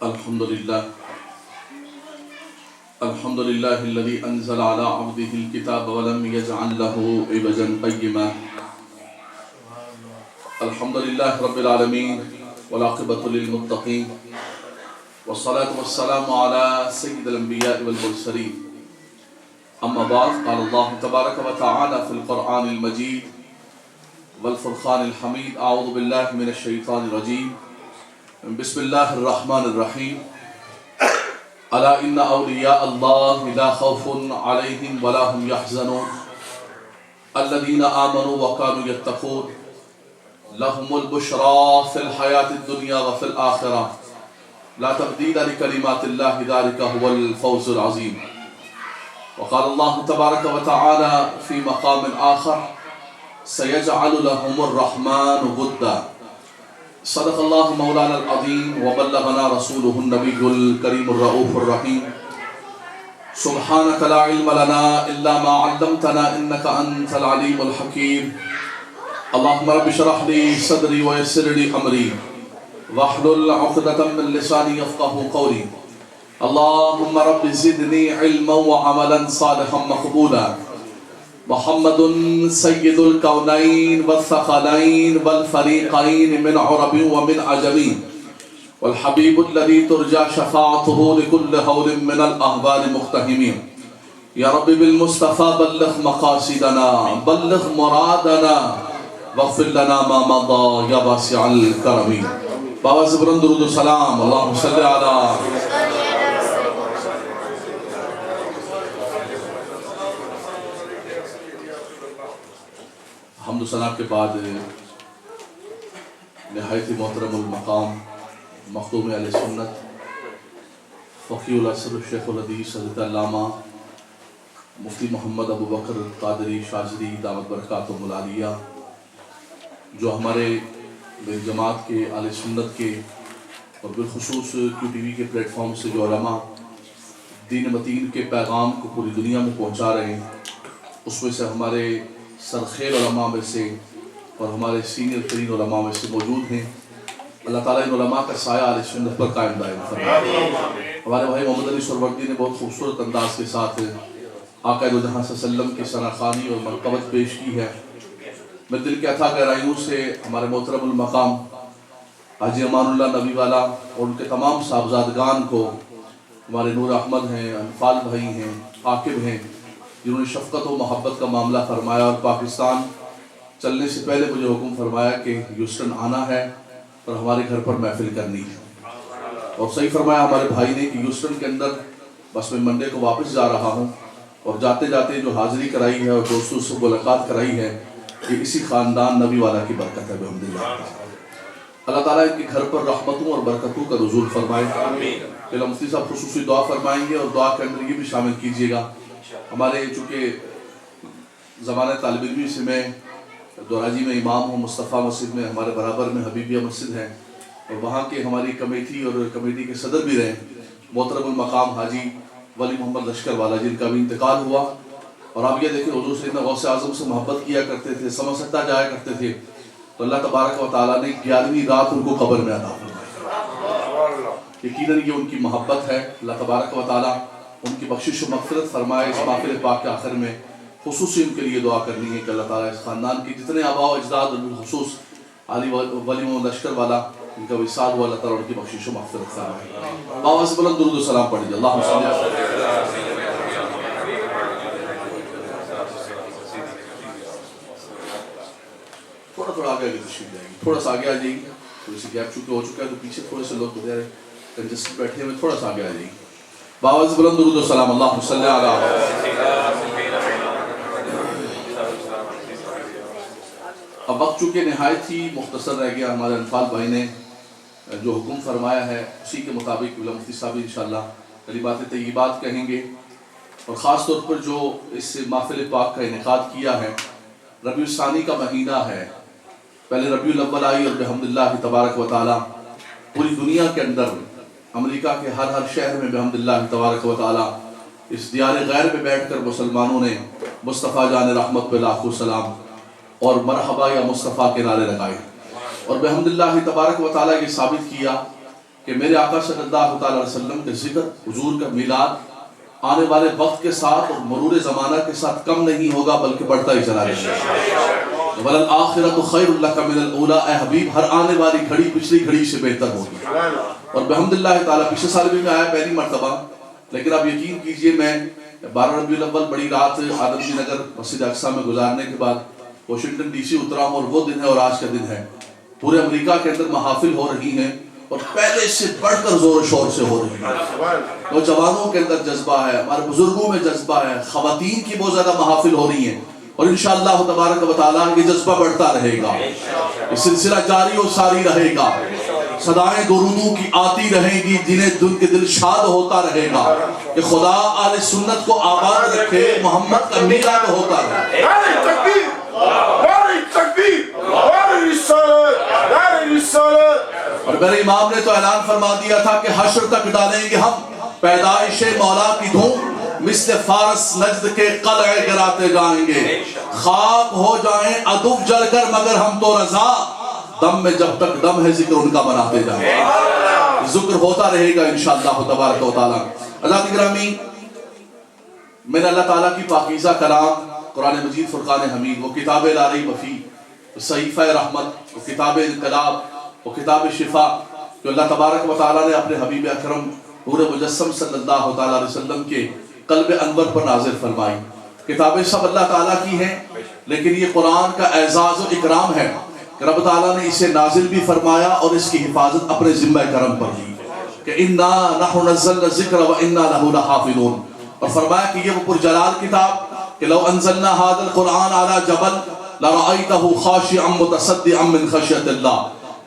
الحمد لله الذي أنزل على عبده الكتاب ولم يجعل له عوجا قيما. الحمد لله رب العالمين والعاقبة للمتقين والصلاة والسلام على سيد الأنبياء والمرسلين. أما بعد، قال الله تبارك وتعالى في القرآن المجيد والفرقان الحميد: أعوذ بالله من الشيطان الرجيم، بسم الله الرحمن الرحيم. ألا إن أولياء الله لا خوف عليهم ولا هم يحزنون الذين آمنوا وكانوا يتقون لهم البشرى في الحياة الدنيا وفي الآخرة لا تبديل لكلمات الله ذلك هو الفوز العظيم. وقال الله تبارك وتعالى في مقام آخر: سيجعل لهم الرحمن ودا. صدق الله مولانا العظيم وبلغنا رسوله النبي الكريم الرؤوف الرحيم. سبحانك لا علم لنا إلا ما علمتنا إنك أنت العليم الحكيم. اللهم رب اشرح لي صدري ويسر لي أمري واحلل عقدة من لساني يفقهوا قولي. اللهم رب زدني علما وعملا صالحا مقبولا. محمد سيد الكونين والثقلين والفريقين من عرب ومن عجم، والحبيب الذي ترجى شفاعته لكل هول من الأهوال مقتحمين. يا رب بالمصطفى بلغ مقاصدنا، بلغ مرادنا، واغفر لنا ما مضى يا واسع الكرم. بابا زبرن درود و سلام. اللهم صل على حمد و ثنا کے بعد نہایت محترم المقام مخدوم اہل سنت فقیہ العصر شیخ الحدیث حضرت علامہ مفتی محمد ابو بکر قادری شاذلی دامت برکاتہ العالیہ، جو ہمارے جماعت کے اہل سنت کے اور بالخصوص کیو ٹی وی کے پلیٹ فارم سے جو علماء دین متین کے پیغام کو پوری دنیا میں پہنچا رہے ہیں، اس میں سے ہمارے سرخیل علماء میں سے اور ہمارے سینئر ترین علماء میں سے موجود ہیں. اللہ تعالیٰ ان علماء کا سایہ اہل سنت پر قائم دائم فرمائے. ہمارے بھائی محمد علی سہروردی نے بہت خوبصورت انداز کے ساتھ آقا دو جہاں صلی اللہ علیہ وسلم کی ثناخوانی اور منقبت پیش کی ہے. میں دل کے اتھا گہرائیوں سے ہمارے محترم المقام حاجی امان اللہ نبی والا اور ان کے تمام صاحبزادگان کو، ہمارے نور احمد ہیں، انفال بھائی ہیں، عاقب ہیں، جنہوں نے شفقت و محبت کا معاملہ فرمایا اور پاکستان چلنے سے پہلے مجھے حکم فرمایا کہ ہیوسٹن آنا ہے اور ہمارے گھر پر محفل کرنی ہے. اور صحیح فرمایا ہمارے بھائی نے کہ ہیوسٹن کے اندر بس میں منڈے کو واپس جا رہا ہوں، اور جاتے جاتے جو حاضری کرائی ہے اور دوستوں سے ملاقات کرائی ہے، یہ اسی خاندان نبی والا کی برکت ہے بحمدللہ. اللہ تعالیٰ ان کے گھر پر رحمتوں اور برکتوں کا نزول فرمائے. پہلے مفتی صاحب خصوصی دعا فرمائیں گے، اور دعا کے اندر یہ بھی شامل کیجئے گا، ہمارے چونکہ زمانہ طالب علمی سے میں دوراجی میں امام ہوں، مصطفیٰ مسجد میں ہمارے برابر میں حبیبیہ مسجد ہے، اور وہاں کے ہماری کمیٹی اور کمیٹی کے صدر بھی رہے محترم المقام حاجی ولی محمد لشکر والا، جن کا بھی انتقال ہوا. اور آپ یہ دیکھیں حضور سیدنا غوث اعظم سے محبت کیا کرتے تھے، سمستا جایا کرتے تھے، تو اللہ تبارک و تعالیٰ نے 11ویں رات ان کو قبر میں عطا فرمائی. یقیناً یہ ان کی محبت ہے. اللہ تبارک و تعالیٰ ان کی بخشش و مغفرت فرمائے. اس محفل پاک کے آخر میں خصوصی ان کے لیے دعا کرنی ہے کہ اللہ تعالیٰ اس خاندان کی جتنے آباء و اجداد اور بالخصوص علی ولی محمد لشکر والا ان کا وصال ہوا، اللہ تعالیٰ ان کی بخشش و مغفرت فرمائے. بابا سے بلند درود و سلام پڑھیے. اللہم صلی اللہ علیہ وسلم. تھوڑا آگے آگے تشریف جائیں گے، تھوڑا سا آگے آ جائیں گے. تھوڑی سی گیپ چونکہ ہو چکا ہے تو پیچھے تھوڑے سے لوگ گزرے کنجسٹ بیٹھے ہوئے، تھوڑا سا آگے آ جائیں گے. بابا سے بلند درود و سلام. اللہم صلی علیہ. اب وقت چونکہ نہایت ہی مختصر رہ گیا، ہمارے انفال بھائی نے جو حکم فرمایا ہے اسی کے مطابق مفتی صاحب انشاءاللہ کلمات طیبات کہیں گے. اور خاص طور پر جو اس محفل پاک کا انعقاد کیا ہے، ربیع الثانی کا مہینہ ہے، پہلے ربیع الاول آئی، اور بحمداللہ تبارک و تعالی پوری دنیا کے اندر امریکہ کے ہر شہر میں بحمداللہ تبارک و تعالی اس دیار غیر میں بیٹھ کر مسلمانوں نے مصطفیٰ جان رحمت پہ لاکھوں سلام اور مرحبا یا مصطفیٰ کے نعرے لگائے. اور بحمداللہ تبارک و تعالیٰ یہ ثابت کیا کہ میرے آقا صلی اللہ تعالی علیہ وسلم کے ذکر، حضور کا میلاد آنے والے وقت کے ساتھ اور مرور زمانہ کے ساتھ کم نہیں ہوگا بلکہ بڑھتا ہی چلا جائے گا۔ وَلَلْآخِرَةُ خَيْرٌ لَكَ مِنَ الْأُولَىٰ، اے حبیب ہر آنے والی گھڑی پچھلی گھڑی سے بہتر ہوگی۔ اور بحمداللہ تعالیٰ پچھلے سال بھی میں آیا پہلی مرتبہ، لیکن آپ یقین کیجئے میں 12 ربیع الاول بڑی رات آدم جی نگر مسجد اقصیٰ میں گزارنے کے بعد واشنگٹن ڈی سی اترا ہوں، اور وہ دن ہے اور آج کا دن ہے، پورے امریکہ کے اندر محافل ہو رہی ہیں اور پہلے سے بڑھ کر زور و شور سے ہو رہی ہیں۔ نوجوانوں کے اندر جذبہ ہے، ہمارے بزرگوں میں جذبہ ہے، خواتین کی بہت زیادہ محافل ہو رہی ہیں، اور انشاءاللہ تبارک و تعالیٰ یہ جذبہ بڑھتا رہے گا، یہ سلسلہ جاری و ساری رہے گا، صدائیں درودوں کی آتی رہیں گی، جنہیں دن کے دل شاد ہوتا رہے گا کہ خدا آل سنت کو آباد رکھے، محمد کا میلاد ہوتا رہے۔ اور میرے امام نے تو اعلان فرما دیا تھا کہ حشر تک ڈالیں گے ہم پیدائش مولا کی دھوم، مثل فارس نجد کے قلعے گراتے جائیں گے، خاک ہو جائیں عدو جل کر مگر ہم تو رضا، دم میں جب تک دم ہے ذکر ان کا بناتے جائیں گے، ذکر ہوتا رہے گا انشاءاللہ تبارک و تعالیٰ۔ حضرات گرامی، میں نے اللہ تعالیٰ کی پاکیزہ کلام قرآن مجید فرقان حمید، وہ کتاب لا ریب فیہ، صحیفہ رحمت، وہ کتاب انقلاب، وہ کتاب شفا، جو اللہ تبارک و تعالیٰ نے اپنے حبیب اکرم نور مجسم صلی اللہ تعالیٰ علیہ وسلم کے قلب انور پر نازل فرمائی۔ کتابیں سب اللہ تعالیٰ کی ہیں، لیکن یہ قرآن کا اعزاز و اکرام ہے کہ رب تعالیٰ نے اسے نازل بھی فرمایا اور اس کی حفاظت اپنے ذمہ کرم پر لی کہ اِنَّا نَحْنُ نَزَّلْنَا الذِّكْرَ وَإِنَّا لَهُ لَحَافِظُونَ، اور فرمایا کہ یہ وہ پرجلال کتاب کہ لو انزلنا هذا القرآن على جبل لرأيته خاشعا متصدعا من خشية الله،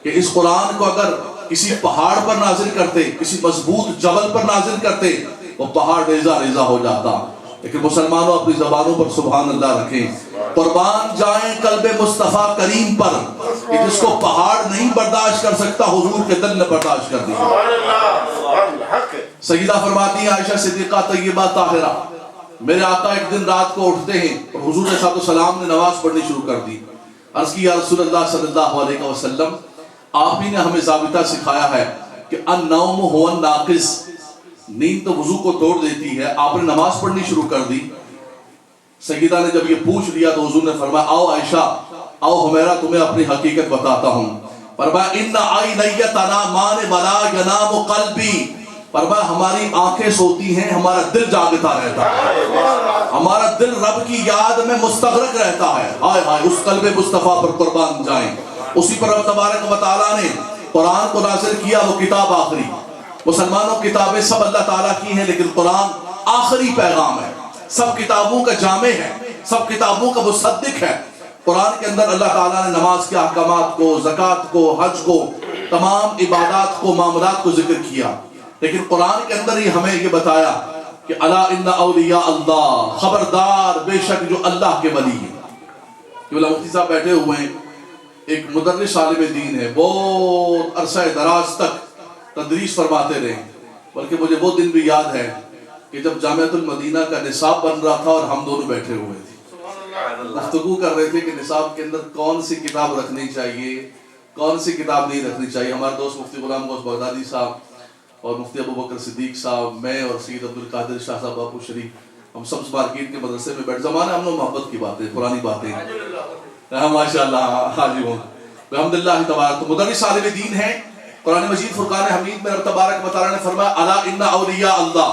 کہ اس قرآن کو اگر کسی پہاڑ پر نازل کرتے، کسی مضبوط جبل پر نازل کرتے، وہ پہاڑ ریزہ ریزہ ہو جاتا۔ لیکن مسلمانوں اپنی زبانوں پر سبحان اللہ رکھیں، قربان جائیں قلب مصطفیٰ کریم پر کہ جس کو پہاڑ نہیں برداشت کر سکتا حضور کے دل نے برداشت کر دیا۔ سیدہ فرماتی ہیں عائشہ صدیقہ طیبہ طاہرہ، میرے آقا ایک دن رات کو اٹھتے ہیں اور حضور صلی اللہ علیہ وسلم نے نماز پڑھنی شروع کر دی۔ عرض کی یا رسول اللہ صلی اللہ علیہ وسلم، آپ ہی نے ہمیں ضابطہ سکھایا ہے کہ النوم هو الناقص، نیند تو وضو کو توڑ دیتی ہے، آپ نے نماز پڑھنی شروع کر دی۔ سیدہ نے جب یہ پوچھ لیا تو حضور نے فرمایا آؤ عائشہ، آؤ حمیرہ، تمہیں اپنی حقیقت بتاتا ہوں۔ فرمایا ان عینی تنامان ولا ینام قلبی، فرمایا ہماری آنکھیں سوتی ہیں، ہمارا دل جاگتا رہتا ہے، ہمارا دل رب کی یاد میں مستغرق رہتا ہے۔ ہائے ہائے، اس قلب مصطفیٰ پر قربان جائیں، اسی پر رب تبارک و تعالیٰ نے قرآن کو نازل کیا، وہ کتاب آخری۔ مسلمانوں کتابیں سب اللہ تعالیٰ کی ہیں، لیکن قرآن آخری پیغام ہے، سب کتابوں کا جامع ہے، سب کتابوں کا مصدق ہے۔ قرآن کے اندر اللہ تعالیٰ نے نماز کے احکامات کو، زکوٰۃ کو، حج کو، تمام عبادات کو، معاملات کو ذکر کیا، لیکن قرآن کے اندر ہی ہمیں یہ بتایا کہ الا ان اولیاء اللہ، خبردار بے شک جو اللہ کے ولی ہیں۔ مولانا مفتی صاحب بیٹھے ہوئے ہیں، ایک مدرس عالم دین ہے، بہت عرصہ دراز تک تدریس فرماتے رہے، بلکہ مجھے وہ دن بھی یاد ہے کہ جب جامعۃ المدینہ کا نصاب بن رہا تھا اور ہم دونوں بیٹھے ہوئے تھے، گفتگو کر رہے تھے کہ نصاب کے اندر کون سی کتاب رکھنی چاہیے، کون سی کتاب نہیں رکھنی چاہیے۔ ہمارے دوست مفتی غلام غوث بغدادی صاحب اور مفتی ابو بکر صدیق صاحب، میں اور سید عبدالقادر شاہ صاحب باپو شریف، ہم سب مارکیٹ کے مدرسے میں بیٹھ، زمانہ ہم لوگ محبت کی باتیں، پرانی باتیں، ماشاءاللہ حاجی ہوں الحمدللہ تبارک۔ تو مدرس عالم دین ہے، قرآن مجید فرقان حمید میں رب تبارک و تعالیٰ نے فرمایا الا ان اولیاء اللہ،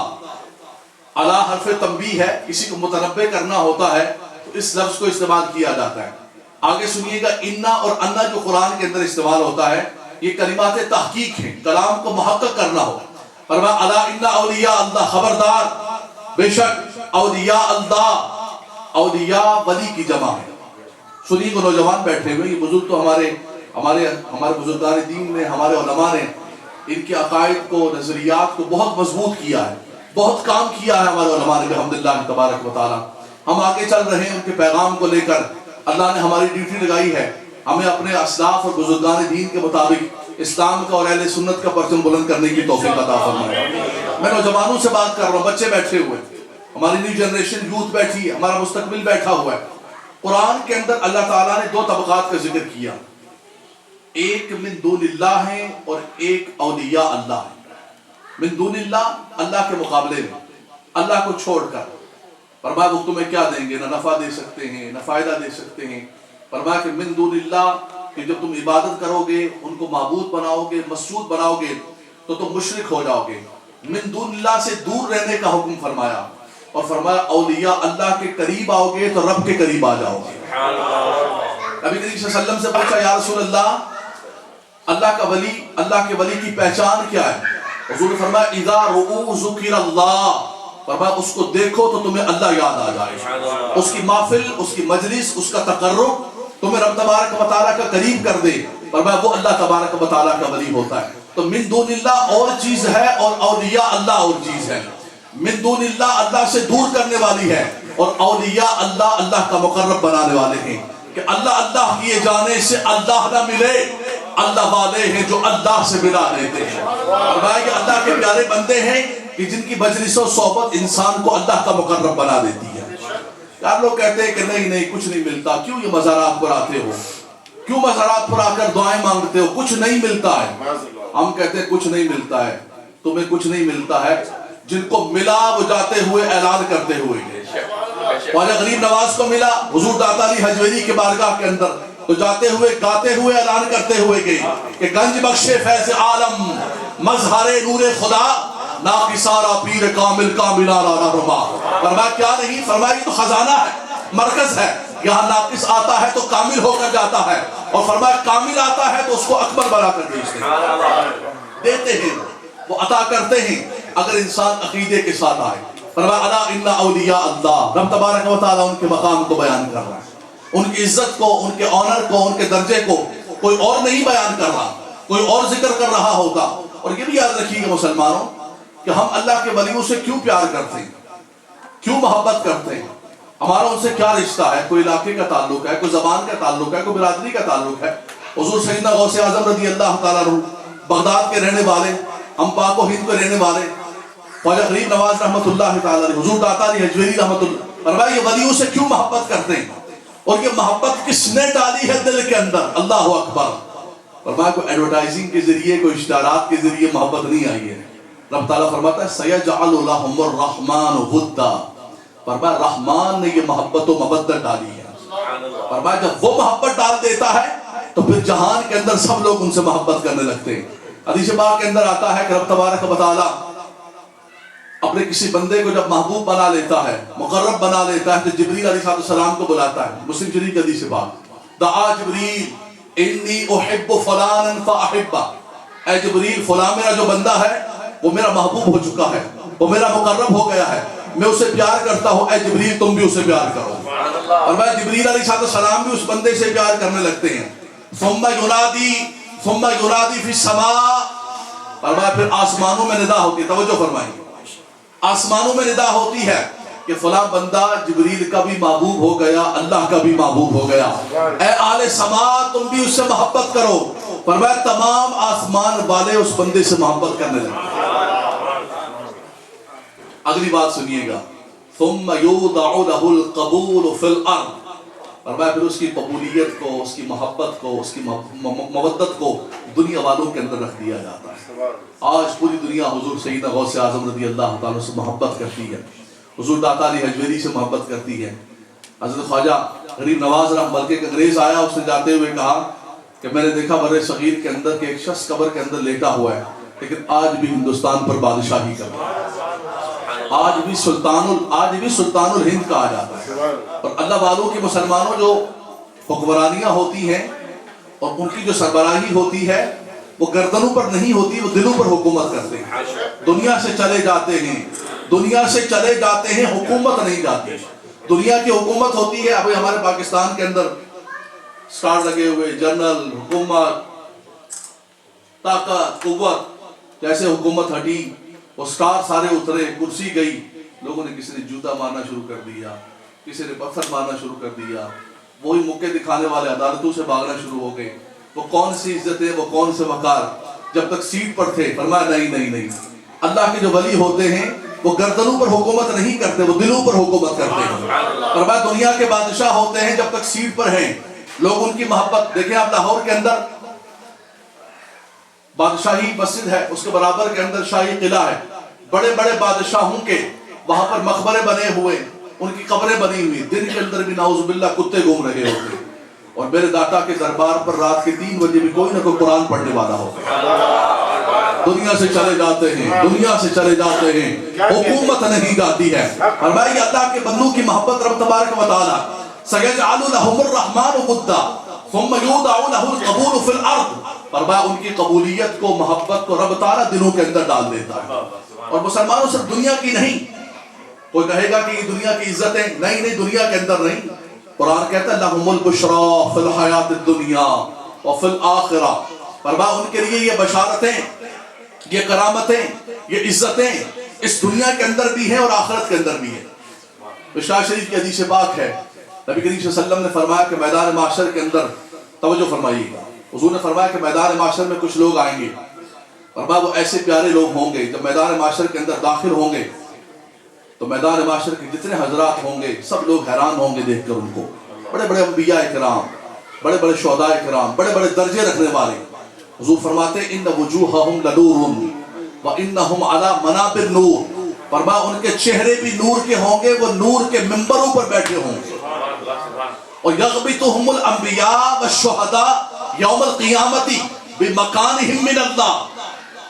الا حرف تنبیہ ہے، کسی کو متنبہ کرنا ہوتا ہے تو اس لفظ کو استعمال کیا جاتا ہے۔ آگے سنیے گا، انا اور انا جو قرآن کے اندر استعمال ہوتا ہے یہ کلمات تحقیق ہیں، کلام کو محقق کرنا ہو۔ فرمایا الا ان اولیاء اللہ، خبردار بے شک اولیاء اللہ، اولیاء ولی کی جمع ہے۔ سنیے کو نوجوان بیٹھے ہوئے، یہ بزرگ تو ہمارے بزرگان دین نے، ہمارے علماء نے ان کے عقائد کو، نظریات کو بہت مضبوط کیا ہے، بہت کام کیا ہے ہمارے علماء نے الحمدللہ تبارک و تعالی۔ ہم آگے چل رہے ہیں ان کے پیغام کو لے کر، اللہ نے ہماری ڈیوٹی لگائی ہے، ہمیں اپنے اسلاف اور بزرگان دین کے مطابق اسلام کا اور اہل سنت کا پرچم بلند کرنے کی توفیق عطا فرمائے۔ میں نوجوانوں سے بات کر رہا ہوں، بچے بیٹھے ہوئے، ہماری نیو جنریشن یوتھ بیٹھی ہے، ہمارا مستقبل بیٹھا ہوا ہے۔ قرآن کے اندر اللہ تعالیٰ نے دو طبقات کا ذکر کیا، ایک من دون اللہ ہیں اور ایک اولیاء اللہ ہیں. من دون اللہ اللہ کے مقابلے میں، اللہ کو چھوڑ کر. فرمایا وہ تمہیں کیا دیں گے؟ نہ نفع دے سکتے ہیں نہ فائدہ دے سکتے ہیں. فرمایا کہ من دون اللہ کہ جب تم عبادت کرو گے، ان کو معبود بناؤ گے، مسجود بناؤ گے تو تم مشرک ہو جاؤ گے. من دون اللہ سے دور رہنے کا حکم فرمایا، اور فرمایا اولیاء اللہ کے قریب آؤ گے تو رب کے قریب آ جاؤ گے. نبی کریم صلی اللہ علیہ وسلم سے پوچھا یا رسول اللہ، اللہ کا ولی، اللہ کے ولی کی پہچان کیا ہے؟ حضور نے فرمایا اذا رؤوا ذکر اللہ، فرمایا اس کو دیکھو تو تمہیں اللہ یاد آ جائے، اس کی محفل، اس کی مجلس، اس کا تقرب تمہیں رب تبارک و تعالیٰ کا قریب کر دے. فرمایا وہ اللہ تبارک و تعالیٰ کا ولی ہوتا ہے. تو من دون اللہ اور چیز ہے اور اولیاء اللہ اور چیز ہے. من دون اللہ اللہ سے دور کرنے والی ہے، اور اولیاء اللہ اللہ کا مقرب بنانے والے ہیں کہ اللہ اللہ کیے جانے سے اللہ نہ ملے. اللہ والے ہیں جو اللہ سے ملا لیتے ہیں. فرمایا کہ اللہ کے پیارے بندے ہیں کہ جن کی مجلس و صحبت انسان کو اللہ کا مقرب بنا دیتی ہے. یار لوگ کہتے ہیں کہ نہیں کچھ نہیں ملتا، کیوں یہ مزارات پر آتے ہو، کیوں مزارات پر آ کر دعائیں مانگتے ہو، کچھ نہیں ملتا ہے. ہم کہتے ہیں کچھ نہیں ملتا ہے، تمہیں کچھ نہیں ملتا ہے. جن کو ملا وہ جاتے ہوئے اعلان کرتے ہوئے گئے. خواجہ غریب نواز کو ملا حضور داتا علی حجویری کے بارگاہ کے اندر، تو جاتے ہوئے گاتے ہوئے اعلان کرتے ہوئے گئے کہ گنج بخش فیض عالم مظہر نور خدا ناقصارا پیر کامل کاملانہ رہنما. فرمایا کیا نہیں؟ فرمایا یہ تو خزانہ ہے، مرکز ہے. یہاں ناقص آتا ہے تو کامل ہو کر جاتا ہے، اور فرمایا کامل آتا ہے تو اس کو اکمل بنا کر بھیجتے ہیں. دیتے ہیں، وہ عطا کرتے ہیں اگر انسان عقیدے کے ساتھ آئے. فرمایا الا ان اولیاء اللہ، رب تبارک و تعالیٰ ان کے مقام کو بیان کر رہا ہے، ان کی عزت کو، ان کے آنر کو، ان کے درجے کو کوئی اور نہیں بیان کر رہا، کوئی اور ذکر کر رہا ہوگا. اور یہ بھی یاد رکھیے گا مسلمانوں کہ ہم اللہ کے ولیوں سے کیوں پیار کرتے ہیں، کیوں محبت کرتے ہیں. ہمارا ان سے کیا رشتہ ہے؟ کوئی علاقے کا تعلق ہے، کوئی زبان کا تعلق ہے، کوئی برادری کا تعلق ہے. حضور سیدنا غوث اعظم رضی اللہ تعالیٰ عنہ بغداد کے رہنے والے، ہم پاک و ہند کے رہنے والے، خواجہ غریب نواز رحمۃ اللہ تعالیٰ عنہ، حضور داتا علی حجویری رحمۃ اللہ. فرمایا یہ ولیوں سے کیوں محبت کرتے ہیں، اور یہ محبت کس نے ڈالی ہے دل کے اندر؟ اللہ اکبر. فرمایا کوئی ایڈورٹائزنگ کے ذریعے، کوئی اشتہارات کے ذریعے محبت نہیں آئی ہے. رب تعالیٰ فرماتا ہے سَيَجْعَلُ لَهُمُ الرَّحْمَنُ وُدًّا. فرمایا رحمان نے یہ محبت و مودت ڈالی ہے. فرمایا جب وہ محبت ڈال دیتا ہے تو پھر جہان کے اندر سب لوگ ان سے محبت کرنے لگتے ہیں. حدیث پاک کے اندر آتا ہے کہ رب تبارک و تعالیٰ اپنے کسی بندے کو جب محبوب بنا لیتا ہے، مقرب بنا لیتا ہے، تو جبریل علیہ السلام کو بلاتا ہے. مسلم شریف کی حدیث پاک، دعا جبریل انی احب فلانا فاحبہ. اے جبریل فلاں میرا جو بندہ ہے وہ میرا محبوب ہو چکا ہے، وہ میرا مقرب ہو گیا ہے، میں اسے پیار کرتا ہوں. اے جبریل تم بھی اسے پیار کرو. اور میں جبریل علیہ السلام بھی اس بندے سے پیار کرنے لگتے ہیں. ثم ینادی فی السماء. فرمایا پھر آسمانوں میں ندا ہوتی ہے. توجہ فرمائیں، آسمانوں میں ندا ہوتی ہے کہ فلاں بندہ جبریل کا بھی محبوب ہو گیا، اللہ کا بھی محبوب ہو گیا. اے آل سما تم بھی اس سے محبت کرو. فرمایا تمام آسمان والے اس بندے سے محبت کرنے لگے. اگلی بات سنیے گا، ثم یوضع له القبول فی الارض. فرمایا پھر اس کی قبولیت کو، اس کی محبت کو، اس کی مودت کو دنیا والوں کے اندر رکھ دیا جاتا ہے. آج پوری دنیا حضور سیدنا غوث اعظم رضی اللہ تعالیٰ سے محبت کرتی ہے، حضور داتا علی حجویری سے محبت کرتی ہے. حضرت خواجہ غریب نواز رحمۃ اللہ، بلکہ ایک انگریز آیا، اس نے جاتے ہوئے کہا کہ میں نے دیکھا بر صغیر کے اندر کہ ایک شخص قبر کے اندر لیٹا ہوا ہے، لیکن آج بھی ہندوستان پر بادشاہی کر رہا ہے، آج بھی سلطان الہند کہا جاتا ہے. اور اللہ والوں کی مسلمانوں جو حکمرانیاں ہوتی ہیں اور ان کی جو سربراہی ہوتی ہے وہ گردنوں پر نہیں ہوتی، وہ دلوں پر حکومت کرتے ہیں. دنیا سے چلے جاتے ہیں، دنیا سے چلے جاتے ہیں، حکومت نہیں جاتی. دنیا کی حکومت ہوتی ہے. ابھی ہمارے پاکستان کے اندر سٹار لگے ہوئے، جنرل، حکومت، طاقت، قوت. جیسے حکومت ہٹی وہ سٹار سارے اترے، کرسی گئی، لوگوں نے کسی نے جوتا مارنا شروع کر دیا، کسی نے پتھر مارنا شروع کر دیا. وہی موقع دکھانے والے عدالتوں سے بھاگنا شروع ہو گئے. وہ کون سی عزتیں، وہ کون سے وقار جب تک سیٹ پر تھے. فرمایا نہیں، اللہ کے جو ولی ہوتے ہیں وہ گردنوں پر حکومت نہیں کرتے، وہ دلوں پر حکومت کرتے ہیں. فرمایا دنیا کے بادشاہ ہوتے ہیں جب تک سیٹ پر ہیں، لوگ ان کی محبت. دیکھیں آپ لاہور کے اندر بادشاہی مسجد ہے، اس کے برابر کے اندر شاہی قلعہ ہے، بڑے بڑے بادشاہوں کے وہاں پر مقبرے بنے ہوئے، ان کی قبریں بنی ہوئی، دن کے اندر بھی نعوذ باللہ کتے گھوم رہے ہوتے، اور میرے داتا کے دربار پر رات کے 3 بجے بھی کوئی نہ کوئی قرآن پڑھنے والا ہوتا۔ دنیا سے چلے جاتے ہیں، دنیا سے چلے جاتے ہیں، حکومت نہیں جاتی ہے۔ فرمایا کہ اللہ کے بندوں کی محبت رب تبارک و تعالی سَيَجْعَلُ لَهُمُ الرَّحْمَنُ وُدًّا ثُمَّ يُوضَعُ لَهُ الْقَبُولُ فِي الْأَرْضِ۔ فرمایا ان کی قبولیت کو، محبت کو رب تعالی دلوں کے اندر ڈال دیتا ہے۔ اور مسلمانوں صرف دنیا کی نہیں، کوئی کہے گا کہ یہ دنیا کی عزتیں، نہیں دنیا کے اندر نہیں۔ قرآن کہتا ہے لَهُمُ الْبُشْرَى فِي الْحَيَاةِ الدُّنْيَا وَفِي الْآخِرَةِ۔ فرمایا ان کے لیے یہ بشارتیں، یہ کرامتیں، یہ عزتیں اس دنیا کے اندر بھی ہیں اور آخرت کے اندر بھی ہیں۔ مشکوٰۃ شریف کی حدیث پاک ہے، نبی کریم صلی اللہ علیہ وسلم نے فرمایا کہ میدان معاشر کے اندر، توجہ فرمائیے گا، حضور نے فرمایا کہ میدان معاشر میں کچھ لوگ آئیں گے، فرمایا وہ ایسے پیارے لوگ ہوں گے، جب میدان معاشر کے اندر داخل ہوں گے تو میدان معاشر کے جتنے حضرات ہوں گے سب لوگ حیران ہوں گے دیکھ کر ان کو، بڑے بڑے انبیاء کرام، بڑے بڑے شہداء کرام، بڑے بڑے درجے رکھنے والے۔ حضور فرماتے ہیں ان وجوہہم لنور وانہم علی منابر نور۔ فرمایا ان کے چہرے بھی نور کے ہوں گے، وہ نور کے منبروں پر بیٹھے ہوں گے۔ اور یغبطہم الانبیاء والشہداء یوم القیامت بمکانہم من اللہ۔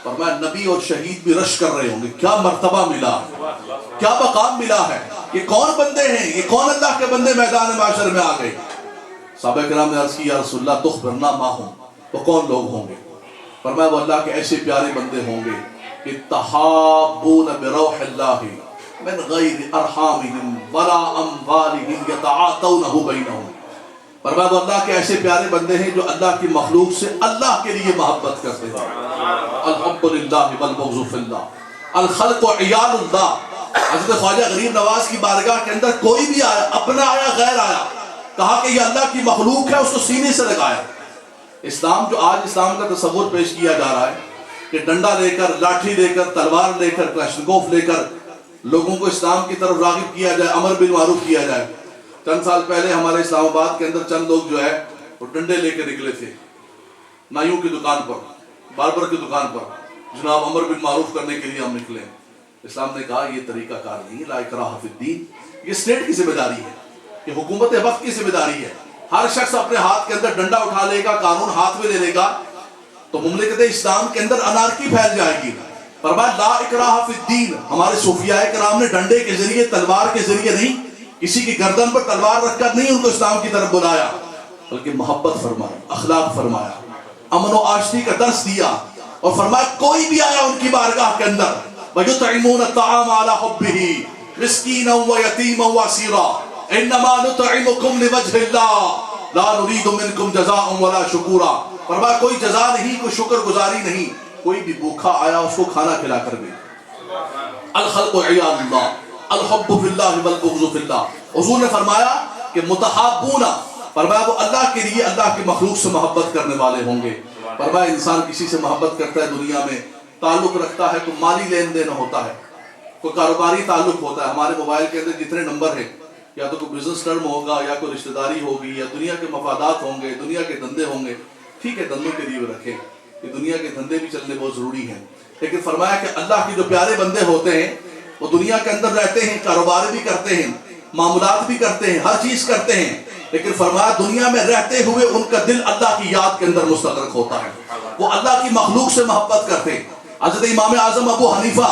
فرمایا نبی اور شہید بھی رش کر رہے ہوں گے، کیا مرتبہ ملا، کیا مقام ملا ہے، یہ کون بندے ہیں، یہ کون اللہ کے بندے میدان معاشر میں آ گئے۔ صحابہ کرام نے عرض کی یا رسول اللہ تخبرنا ما ہم، وہ کون لوگ ہوں گے؟ فرمایا وہ اللہ کے ایسے پیارے بندے ہوں گے کہ تحابون بروح اللہ من غیر ارحامہم ولا اموالہم یتعاطونہ بینہم۔ فرمایا وہ اللہ کے ایسے پیارے بندے ہیں جو اللہ کی مخلوق سے اللہ کے لیے محبت کرتے ہیں۔ الحب للہ والبغض فی اللہ، الخلق عیال اللہ۔ حضرت خواجہ غریب نواز کی بارگاہ کے اندر کوئی بھی آیا، اپنا آیا غیر آیا، کہا کہ یہ اللہ کی مخلوق ہے، اس کو سینے سے لگایا۔ اسلام جو آج اسلام کا تصور پیش کیا جا رہا ہے کہ ڈنڈا لے کر، لاٹھی لے کر، تلوار لے کر، کلاشنکوف لے کر لوگوں کو اسلام کی طرف راغب کیا جائے، امر بالمعروف کیا جائے۔ چند سال پہلے ہمارے اسلام آباد کے اندر چند لوگ جو ہے وہ ڈنڈے لے کے نکلے تھے، نائیوں کی دکان پر، باربر کی دکان پر، جناب امر بالمعروف کرنے کے لیے ہم نکلے۔ اسلام نے کہا یہ طریقہ کار نہیں، لا اکراہ فی الدین، یہ اسٹیٹ کی ذمہ داری ہے، یہ حکومت وقت کی ذمہ داری ہے۔ ہر شخص اپنے ہاتھ کے اندر ڈنڈا اٹھا لے گا، قانون ہاتھ میں لے لے گا تو مملکت اسلام کے اندر انارکی پھیل جائے گی۔ فرمایا لا اکراہ فی الدین، ہمارے صوفیاء کرام نے ڈنڈے کے ذریعے، تلوار کے ذریعے نہیں، کسی کی گردن پر تلوار رکھ کر نہیں ان کو اسلام کی طرف بلایا، بلکہ محبت فرمایا، اخلاق فرمایا، امن و آشتی کا درس دیا، اور فرمایا کوئی بھی آیا ان کی بارگاہ کے اندر وَيُطْعِمُونَ الطَّعَامَ عَلَى حُبِّهِ مِسْكِينًا وَيَتِيمًا وَأَسِيرًا إِنَّمَا نُطْعِمُكُمْ لِوَجْهِ اللَّهِ لَا نُرِيدُ مِنْكُمْ جَزَاءً وَلَا شُكُورًا۔ فرمایا کوئی جزا نہیں، کوئی شکر گزاری نہیں، کوئی بھی بھوکا آیا اس کو کھانا کھلا کر دے۔ الخلق عیال اللہ، الحب فی اللہ والبغض فی اللہ۔ حضور نے فرمایا کہ متحابون، فرمایا وہ اللہ کے لیے، اللہ کی مخلوق سے محبت کرنے والے ہوں گے۔ فرمایا انسان کسی سے محبت کرتا ہے، دنیا میں تعلق رکھتا ہے تو مالی لین دین ہوتا ہے، کوئی کاروباری تعلق ہوتا ہے۔ ہمارے موبائل کے اندر جتنے نمبر ہیں، یا تو کوئی بزنس ٹرم ہوگا، یا کوئی رشتہ داری ہوگی، یا دنیا کے مفادات ہوں گے، دنیا کے دھندے ہوں گے۔ ٹھیک ہے، دھندوں کے لیے رکھیں، کہ دنیا کے دھندے بھی چلنے بہت ضروری ہیں، لیکن فرمایا کہ اللہ کے جو پیارے بندے ہوتے ہیں وہ دنیا کے اندر رہتے ہیں، کاروبار بھی کرتے ہیں، معاملات بھی کرتے ہیں، ہر چیز کرتے ہیں، لیکن فرمایا دنیا میں رہتے ہوئے ان کا دل اللہ کی یاد کے اندر مستغرق ہوتا ہے، وہ اللہ کی مخلوق سے محبت کرتے ہیں۔ حضرت امام اعظم ابو حنیفہ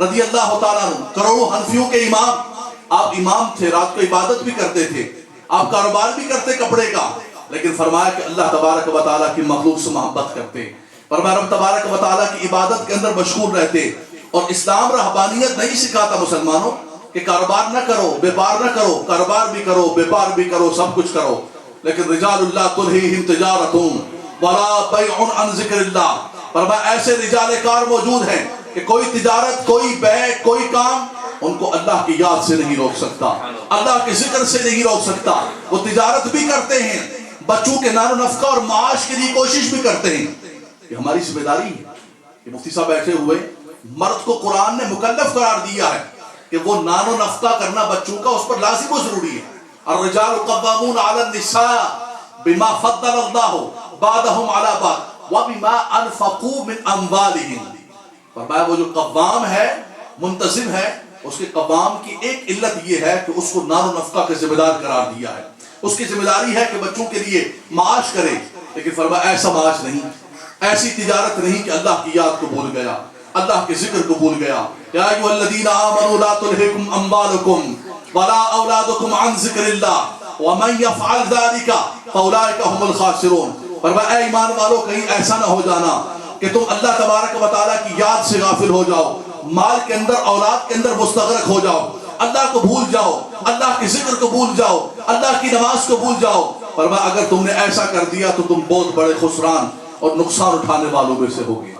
رضی اللہ تعالیٰ عنہ، کروڑوں حنفیوں کے امام، آپ امام تھے، رات کو عبادت بھی کرتے تھے، آپ کاروبار بھی کرتے کپڑے کا، لیکن فرمایا کہ اللہ تبارک و تعالیٰ کی مخلوق سے محبت کرتے، فرمایا رب تبارک و تعالیٰ کی عبادت کے اندر مشغول رہتے۔ اور اسلام رہبانیت نہیں سکھاتا مسلمانوں کہ کاروبار نہ کرو، بیپار نہ کرو، کاروبار بھی کرو، بیپار بھی کرو، سب کچھ کرو، لیکن رجال اللہ تلہیہم تجارۃ ولا بیع عن ذکر اللہ۔ فرمایا ایسے رجال کار موجود ہیں کہ کوئی تجارت، کوئی بیع، کوئی کام ان کو اللہ کی یاد سے نہیں روک سکتا، اللہ کے ذکر سے نہیں روک سکتا۔ وہ تجارت بھی کرتے ہیں، بچوں کے نان و نفقہ اور معاش کے لیے کوشش بھی کرتے ہیں۔ یہ ہماری ذمہ داری ہے کہ مفتی صاحب بیٹھے ہوئے، مرد کو قرآن نے مکلف قرار دیا ہے کہ وہ نان و نفقہ کرنا بچوں کا اس پر لازم و ضروری ہے۔ الرجال قوامون علی النساء بما فضل اللہ بعضهم علی بعض وَبِمَا أَنْفَقُوا مِنْ أَمْوَالِهِمْ. فرمایا وہ جو قوام ہے، منتظم ہے، اس کے قوام کی ایک علت یہ ہے کہ اس کو نان و نفقہ کا ذمہ دار قرار دیا ہے. اس کی ذمہ داری ہے کہ بچوں کے لیے معاش کرے، لیکن فرمایا ایسا معاش نہیں، ایسی تجارت نہیں کہ اللہ کی یاد کو بھول گیا، اللہ کے ذکر کو بھول گیا. یا ایھا الذین آمنوا لا تلہکم اموالکم ولا اولادکم عن ذکر اللہ ومن یفعل ذلک فاولئک هم الخاسرون. فرمایا اے ایمان والو، کہیں ایسا نہ ہو جانا کہ تم اللہ تبارک و تعالیٰ کی یاد سے غافل ہو جاؤ، مال کے اندر، اولاد کے اندر مستغرق ہو جاؤ، اللہ کو بھول جاؤ، اللہ کے ذکر کو بھول جاؤ، اللہ کی نماز کو بھول جاؤ. فرمایا اگر تم نے ایسا کر دیا تو تم بہت بڑے خسران اور نقصان اٹھانے والوں میں سے ہوگے.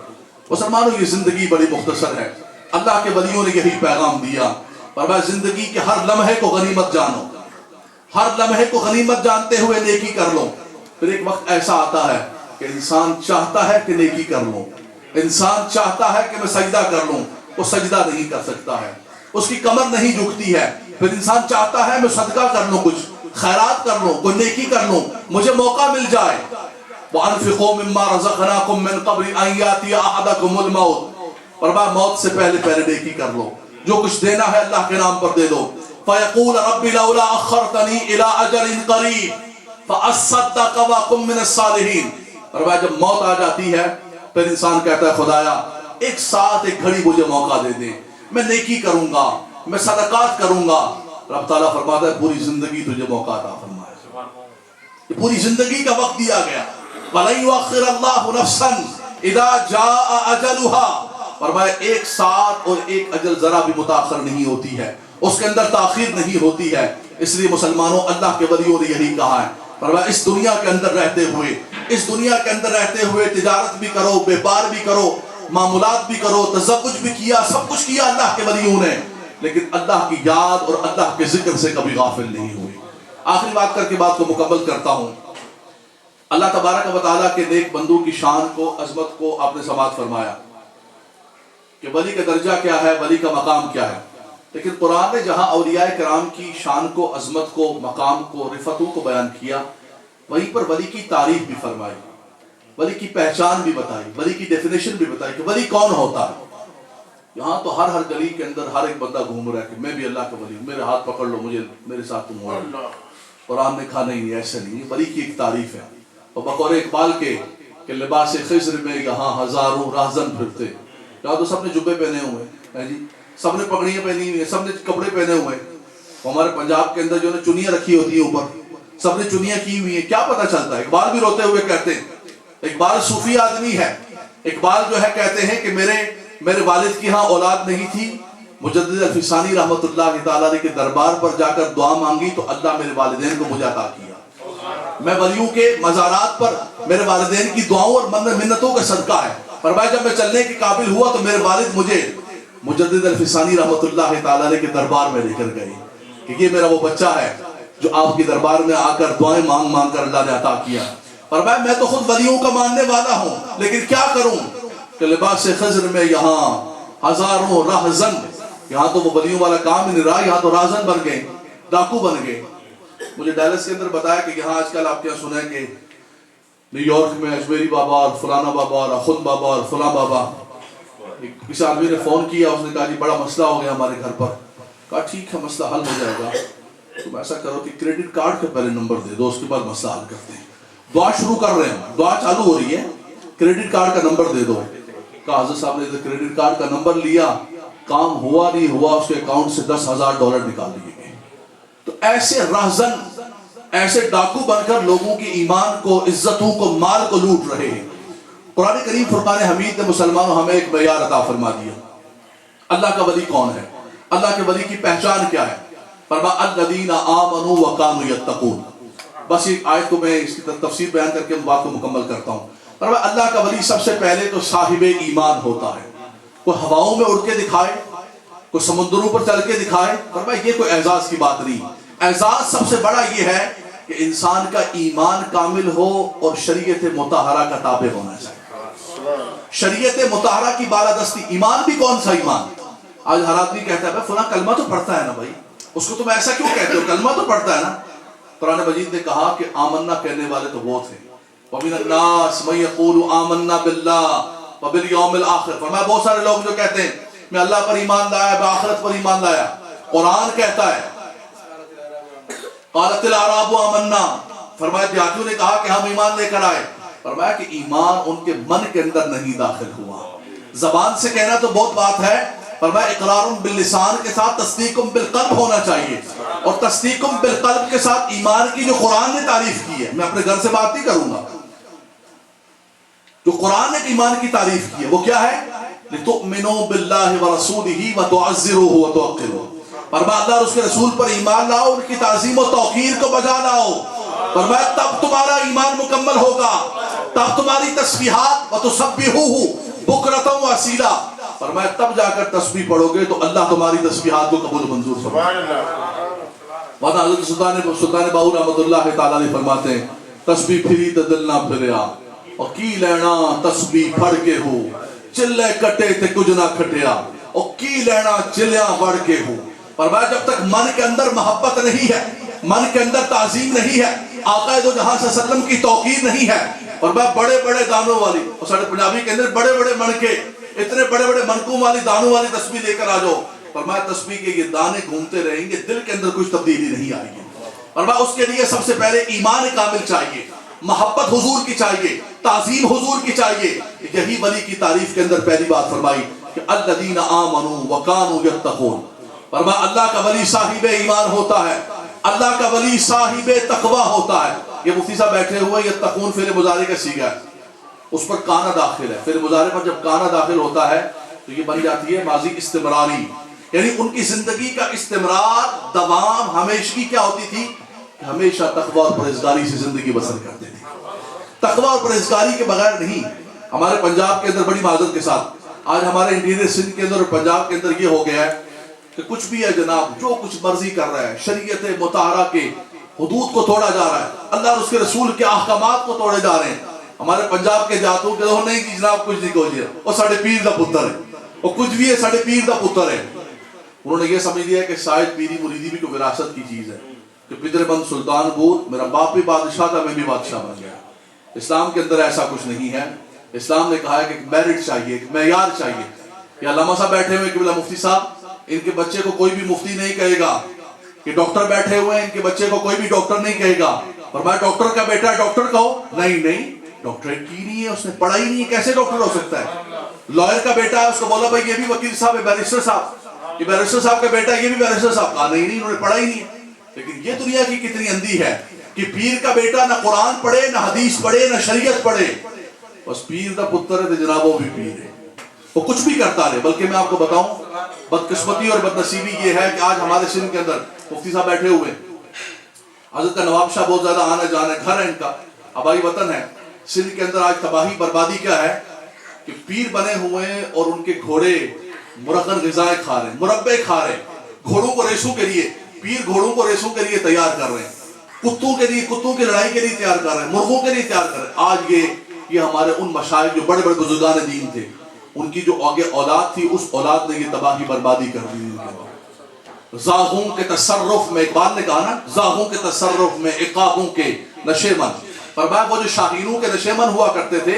مسلمانوں، یہ زندگی بڑی مختصر ہے. اللہ کے ولیوں نے یہی پیغام دیا. فرمایا زندگی کے ہر لمحے کو غنیمت جانو، ہر لمحے کو غنیمت جانتے ہوئے نیکی کر لو. پھر ایک وقت ایسا آتا ہے کہ انسان چاہتا ہے کہ نیکی کر لوں، انسان چاہتا ہے کہ میں سجدہ کر لوں، وہ سجدہ نہیں کر سکتا ہے، اس کی کمر نہیں جھکتی ہے. پھر انسان چاہتا ہے میں صدقہ کر لوں، کچھ خیرات کر لوں، کوئی نیکی کر لوں، مجھے موقع مل جائے. وَأَنْفِقُوا مِمَّا رَزَقْنَاكُم مِّن قَبْلِ أَن يَأْتِيَ أَحَدَكُمُ الْمَوْتُ. فرمایا موت سے پہلے نیکی کر لو، جو کچھ دینا ہے اللہ کے نام پر دے دو. فَيَقُولَ رَبِّ لَوْلَا أَخَّرْتَنِي إِلَىٰ أَجَلٍ قَرِيبٍ فَأَصَّدَّقَ وَأَكُن مِّنَ الصَّالِحِينَ. فرمایا جب موت آ جاتی ہے پھر انسان کہتا ہے خدایا ایک ساتھ ایک گھڑی مجھے موقع دے دے، میں نیکی کروں گا، میں صدقات کروں گا. رب تعالیٰ فرماتا ہے پوری زندگی تجھے موقع عطا فرمایا، یہ پوری زندگی کا وقت دیا گیا. وَلَن يُؤَخِّرَ اللَّهُ نَفْسًا إِذَا جَاءَ أَجَلُهَا. فرمایا ایک ساتھ اور ایک اجل ذرا بھی متاخر نہیں ہوتی ہے، اس کے اندر تاخیر نہیں ہوتی ہے. اس لیے مسلمانوں، اللہ کے ولیوں نے یہی کہا ہے. فرمایا اس دنیا کے اندر رہتے ہوئے تجارت بھی کرو، بیپار بھی کرو، معاملات بھی کرو، تزوج بھی کیا، سب کچھ کیا اللہ کے ولیوں نے، لیکن اللہ کی یاد اور اللہ کے ذکر سے کبھی غافل نہیں ہوئے. آخری بات کر کے بات کو مکمل کرتا ہوں. اللہ تبارک و تعالیٰ کے نیک بندوں کی شان کو، عظمت کو آپ نے سماعت فرمایا کہ ولی کا درجہ کیا ہے، ولی کا مقام کیا ہے. لیکن قرآن نے جہاں اولیاء کرام کی شان کو، عظمت کو، مقام کو، رفعتوں کو بیان کیا، وہیں پر ولی کی تعریف بھی فرمائی، ولی کی پہچان بھی بتائی، ولی کی ڈیفینیشن بھی بتائی کہ ولی کون ہوتا ہے. یہاں تو ہر گلی کے اندر ہر ایک بندہ گھوم رہا ہے کہ میں بھی اللہ کا ولی ہوں، میرے ہاتھ پکڑ لو، مجھے میرے ساتھ تم ہو. قرآن نے کہا نہیں، ایسے نہیں. ولی کی ایک تعریف ہے. اور بقول اقبال کے کہ لباس خضر میں یہاں ہزاروں راہزن پھرتے. یہاں تو سب نے جبے پہنے ہوئے ہیں جی، سب نے پگڑیاں پہنی ہوئی ہیں، سب نے کپڑے پہنے ہوئے ہیں. ہمارے پنجاب کے اندر جو نے چنیاں رکھی ہوتی ہیں اوپر، سب نے چنیاں کی ہوئی ہیں. کیا پتہ چلتا ہے؟ اقبال بھی روتے ہوئے کہتے ہیں، اقبال صوفی آدمی ہے. اقبال جو ہے کہتے ہیں کہ میرے والد کی ہاں اولاد نہیں تھی، مجدد الفسانی رحمۃ اللہ تعالیٰ کے دربار پر جا کر دعا مانگی تو اللہ میرے والدین کو مجھے عطا کیا. میں ولیوں کے مزارات پر میرے والدین کی دعاؤں اور منتوں کا صدقہ ہے. فرمایا جب میں چلنے کے قابل ہوا تو میرے والد مجھے مجدد الفسانی رحمۃ اللہ تعالیٰ کے دربار میں لے کر گئے کہ یہ میرا وہ بچہ ہے جو آپ کے دربار میں آ کر دعائیں مانگ کر اللہ نے عطا کیا. فرمایا میں تو خود ولیوں کا ماننے والا ہوں، لیکن کیا کروں کہ لباس خضر میں یہاں ہزاروں راہزن. یہاں تو وہ ولیوں والا کام ہی نہیں رہا، یہاں تو راہزن بن گئے، ڈاکو بن گئے. مجھے ڈیلس کے اندر بتایا کہ یہاں آج کل آپ کیا سنیں کہ نیو یارک میں اجمیری بابا اور فلانا بابا اور اخند بابا اور فلاں بابا. کسی آدمی نے فون کیا، اس نے کہا جی بڑا مسئلہ ہو گیا ہمارے گھر پر. کہا ٹھیک ہے مسئلہ حل ہو جائے گا، تم ایسا کرو کہ کریڈٹ کارڈ کا پہلے نمبر دے دو، اس کے بعد مسئلہ حل کرتے ہیں. دعا شروع کر رہے ہیں، دعا چالو ہو رہی ہے، کریڈٹ کارڈ کا نمبر دے دو. کہا حضرت صاحب نے کریڈٹ کارڈ کا نمبر لیا، کام ہوا نہیں ہوا، اس کے اکاؤنٹ سے $10,000 نکال لیے گئے. تو ایسے راہزن، ایسے ڈاکو بن کر لوگوں کی ایمان کو، عزتوں کو، مال کو لوٹ رہے ہیں. قرآن کریم فرقان حمید نے مسلمانوں ہمیں ایک معیار عطا فرما دیا. اللہ کا ولی کون ہے؟ اللہ کے ولی کی پہچان کیا ہے؟ فرمایا الذین آمنوا وکانوا یتقون. بس ایک آیت کو میں اس کی تفسیر بیان کر کے بات کو مکمل کرتا ہوں. فرمایا اللہ کا ولی سب سے پہلے تو صاحب ایمان ہوتا ہے. کوئی ہواؤں میں اڑ کے دکھائے، کوئی سمندروں پر چل کے دکھائے، فرمایا یہ کوئی اعزاز کی بات نہیں. اعزاز سب سے بڑا یہ ہے کہ انسان کا ایمان کامل ہو اور شریعت مطہرہ کا تابع ہونا چاہیے. شریعت مطہرہ کی بالادستی. ایمان بھی کون سا ایمان؟ آج ہر آدمی کہتا ہے بھائی فلاں کلمہ تو پڑھتا ہے نا، بھائی اس کو تم ایسا کیوں کہتے ہو، کلمہ تو پڑھتا ہے نا. قرآن مجید نے کہا کہ آمنا کہنے والے تو وہ تھے وَمِنَ النَّاسِ مَن يَقُولُ آمَنَّا بِاللَّهِ وَبِالْيَوْمِ الْآخِرِ، فرمایا بہت سارے لوگ جو کہتے ہیں میں اللہ پر ایمان لایا، میں آخرت پر ایمان لایا. قرآن کہتا ہے قالت الاعراب آمنا، فرمایا دیہاتیوں نے کہا کہ ہم ایمان لے کر آئے. فرمایا کہ ایمان ان کے من کے اندر نہیں داخل ہوا. زبان سے کہنا تو بہت بات ہے، فرمایا اقرار باللسان کے ساتھ تصدیق بالقلب ہونا چاہیے، اور تصدیق بالقلب کے ساتھ ایمان کی جو قرآن نے تعریف کی ہے، میں اپنے گھر سے بات نہیں کروں گا، جو قرآن نے ایمان کی تعریف کی ہے وہ کیا ہے؟ لِتُؤْمِنُوا بِاللَّهِ وَرَسُولِهِ وَتُعَزِّرُوهُ وَتُوَقِّرُوهُ، فرمایا اللہ اور اس کے رسول پر ایمان لاؤ، ان کی تعظیم و توقیر کو بجا لاؤ. فرمایا تب تمہارا ایمان مکمل ہوگا، تب تمہاری تسبیحات وَتُسَبِّحُوهُ بُكْرَةً وَأَصِیلًا، فرمایا تب جا کر تسبیح پڑھو گے تو اللہ تمہاری تسبیحات کو قبول منظور فرمائے. ورنہ حضرت سلطان باہو رحمۃ اللہ تعالیٰ علیہ فرماتے ہیں تسبیح پھری تے دل نہ پھریا، اور کی لینا تسبیح پڑھ کے ہو، چلے کٹے تے کچھ نہ کھٹیا، اور کی لینا چلیاں بڑھ کے ہو. فرمایا جب تک من کے اندر محبت نہیں ہے، من کے اندر تعظیم نہیں ہے، آقا دو جہاں صلی اللہ علیہ وسلم کی توقیر نہیں ہے، فرمایا بڑے بڑے دانوں والی، اور سارے پنجابی کے اندر بڑے بڑے من کے، اتنے بڑے بڑے منکوں والی دانوں والی تسبیح لے کر آ جاؤ، فرمایا تسبیح کے یہ دانے گھومتے رہیں گے، دل کے اندر کچھ تبدیلی نہیں آئے گی. فرمایا اس کے لیے سب سے پہلے ایمان کامل چاہیے، محبت حضور کی چاہیے، تعظیم حضور کی چاہیے. یہی ولی کی تعریف کے اندر پہلی بات فرمائی کہ الذین آمنوا وکانوا یتقون. فرمایا اللہ کا ولی صاحب ایمان ہوتا ہے، اللہ کا ولی صاحب تقوی ہوتا ہے. یہ مفتی صاحب بیٹھے ہوئے، یتقون فعل مضارع کا صیغہ ہے، اس پر کانا داخل ہے. فعل مضارع پر جب کانا داخل ہوتا ہے تو یہ بن جاتی ہے ماضی استمراری، یعنی ان کی زندگی کا استمرار، دوام، ہمیشگی کیا ہوتی تھی کہ ہمیشہ تقوی اور پرہیزگاری سے زندگی بسر کرتے تھے. تقوی اور پرہیزگاری کے بغیر نہیں. ہمارے پنجاب کے اندر بڑی معذرت کے ساتھ آج ہمارے انٹیریئر سندھ کے اندر اور پنجاب کے اندر یہ ہو گیا ہے کہ کچھ بھی ہے جناب، جو کچھ مرضی کر رہا ہے، شریعت مطہرہ کے حدود کو توڑا جا رہا ہے، اللہ اور اس کے رسول کے احکامات کو توڑے جا رہے ہیں. ہمارے پنجاب کے جاتوں کے نہیں کہ جناب کچھ نہیں کوئی ہے، وہ ساڑھے پیر دا پتر ہے، وہ کچھ بھی ہے ساڑھے پیر دا پتر ہے. انہوں نے یہ سمجھ لیا کہ شاید پیری مریدی بھی کوئی وراثت کی چیز ہے، کہ پدر بند سلطان بود، میرا باپ بھی بادشاہ تھا، میں بھی بادشاہ بن گیا. اسلام کے اندر ایسا کچھ نہیں ہے. اسلام نے کہا ہے کہ میرٹ چاہیے، ایک معیار چاہیے. کہ علامہ صاحب بیٹھے ہوئے قبلہ مفتی صاحب، ان کے بچے کو کوئی بھی مفتی نہیں کہے گا. کہ ڈاکٹر بیٹھے ہوئے ہیں، ان کے بچے کو کوئی بھی ڈاکٹر نہیں کہے گا. فرمایا ڈاکٹر کا بیٹا ڈاکٹر کہو، نہیں ڈاکٹریٹ کی نہیں ہے، اس نے پڑھائی نہیں ہے، کیسے ڈاکٹر ہو سکتا ہے. لائر کا بیٹا ہے، اس کو بولا بھائی یہ بھی وکیل صاحب ہے، بیرسٹر صاحب، یہ بیرسٹر صاحب کا بیٹا ہے، یہ بھی بیرسٹر صاحب. کہا نہیں انہوں نے پڑھائی نہیں ہے. لیکن یہ دنیا کی کتنی اندھی ہے کہ پیر کا بیٹا نہ قرآن پڑھے، نہ حدیث پڑھے، نہ شریعت پڑھے، بس پیر دا پتر ہے تو جناب وہ بھی پیر ہے، وہ کچھ بھی کرتا رہے. بلکہ میں آپ کو بتاؤں بدقسمتی اور بدنصیبی یہ ہے کہ آج ہمارے سندھ کے اندر مفتی صاحب بیٹھے ہوئے، حضرت کا نواب شاہ بہت زیادہ آنا جانا ہے، گھر ہے ان کا، آبائی وطن ہے. سندھ کے اندر آج تباہی بربادی کیا ہے کہ پیر بنے ہوئے ہیں اور ان کے گھوڑے مرغن غذائیں کھا رہے ہیں، مربے کھا رہے ہیں. گھوڑوں کو ریسوں کے لیے، پیر گھوڑوں کو ریسوں کے لیے تیار کر رہے ہیں، کتوں کے لیے، کتوں کی لڑائی کے لیے تیار کر رہے ہیں، مرغوں کے لیے تیار کر رہے ہیں. آج یہ ہمارے ان مشائخ جو بڑے بڑے بزرگان دین تھے، ان کی جو آگے اولاد تھی، اس اولاد نے یہ تباہی بربادی کر دی. زاغوں کے تصرف میں، اقبال نے کہا نا، زاغوں کے تصرف میں عقابوں کے نشے من. فرمایا وہ جو شاہینوں کے نشے من ہوا کرتے تھے،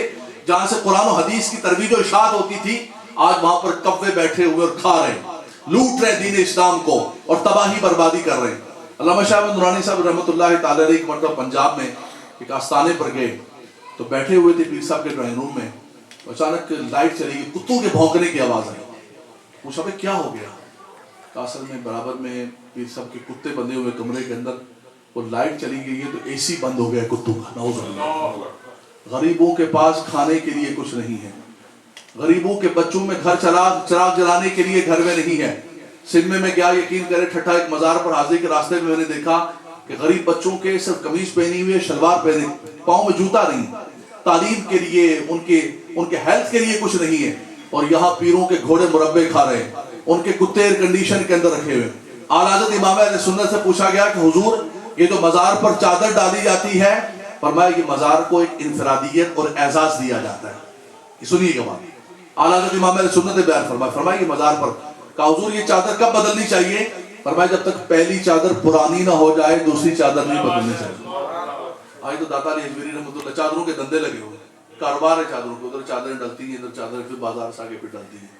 جہاں سے قرآن و حدیث کی ترویج و اشاعت ہوتی تھی، آج وہاں پر کوے بیٹھے ہوئے اور کھا رہے ہیں، لوٹ رہے دین اسلام کو اور تباہی بربادی کر رہے ہیں. علامہ شاہ احمد نورانی صاحب رحمۃ اللہ تعالی علیہ ایک مرتبہ پنجاب میں ایک آستانے پر گئے تو بیٹھے ہوئے تھے پیر صاحب کے ڈرائنگ روم میں. اچانک لائٹ چلی گئی، کتوں کے بھونکنے کی آواز آئی. پوچھا بھائی کیا ہو گیا؟ اصل میں برابر میں پیر صاحب کے کتے بندے ہوئے کمرے کے اندر، وہ لائٹ چلی گئی ہے تو اے سی بند ہو گیا کتوں کا. نعوذ باللہ. غریبوں کے پاس کھانے کے لیے کچھ نہیں ہے، غریبوں کے بچوں میں گھر چراغ جلانے کے لیے گھر میں نہیں ہے. سندھ میں گیا، یقین کرے ٹھٹھا ایک مزار پر حاضری کے راستے میں نے دیکھا کہ غریب بچوں کے صرف قمیض پہنی ہوئی ہے، شلوار پہنے، پاؤں میں جوتا نہیں. تعلیم کے لیے، ان کے ہیلتھ کے لیے کچھ نہیں ہے. اور یہاں پیروں کے گھوڑے مربے کھا رہے ہیں، ان کے کتے ایئر کنڈیشن کے اندر رکھے ہوئے. اعلیٰ حضرت امام اہل سنت سے پوچھا گیا کہ حضور یہ جو مزار پر چادر ڈالی جاتی ہے، فرمایا یہ مزار کو ایک انفرادیت اور اعزاز دیا جاتا ہے. سنیے گا بات، اعلیٰ حضرت امام اہل سنت نے بیان فرمایا یہ مزار پر. کہا حضور یہ چادر کب بدلنی چاہیے؟ فرمایا جب تک پہلی چادر پرانی نہ ہو جائے دوسری چادر نہیں بدلنی چاہیے. آج تو داتا علی حجویری رحمۃ اللہ چادروں کے دندے لگے ہوئے، کاروبار ہے چادروں کے، ادھر چادریں ڈلتی ہیں، ادھر چادریں پھر بازار سے آگے پھر ڈلتی ہیں۔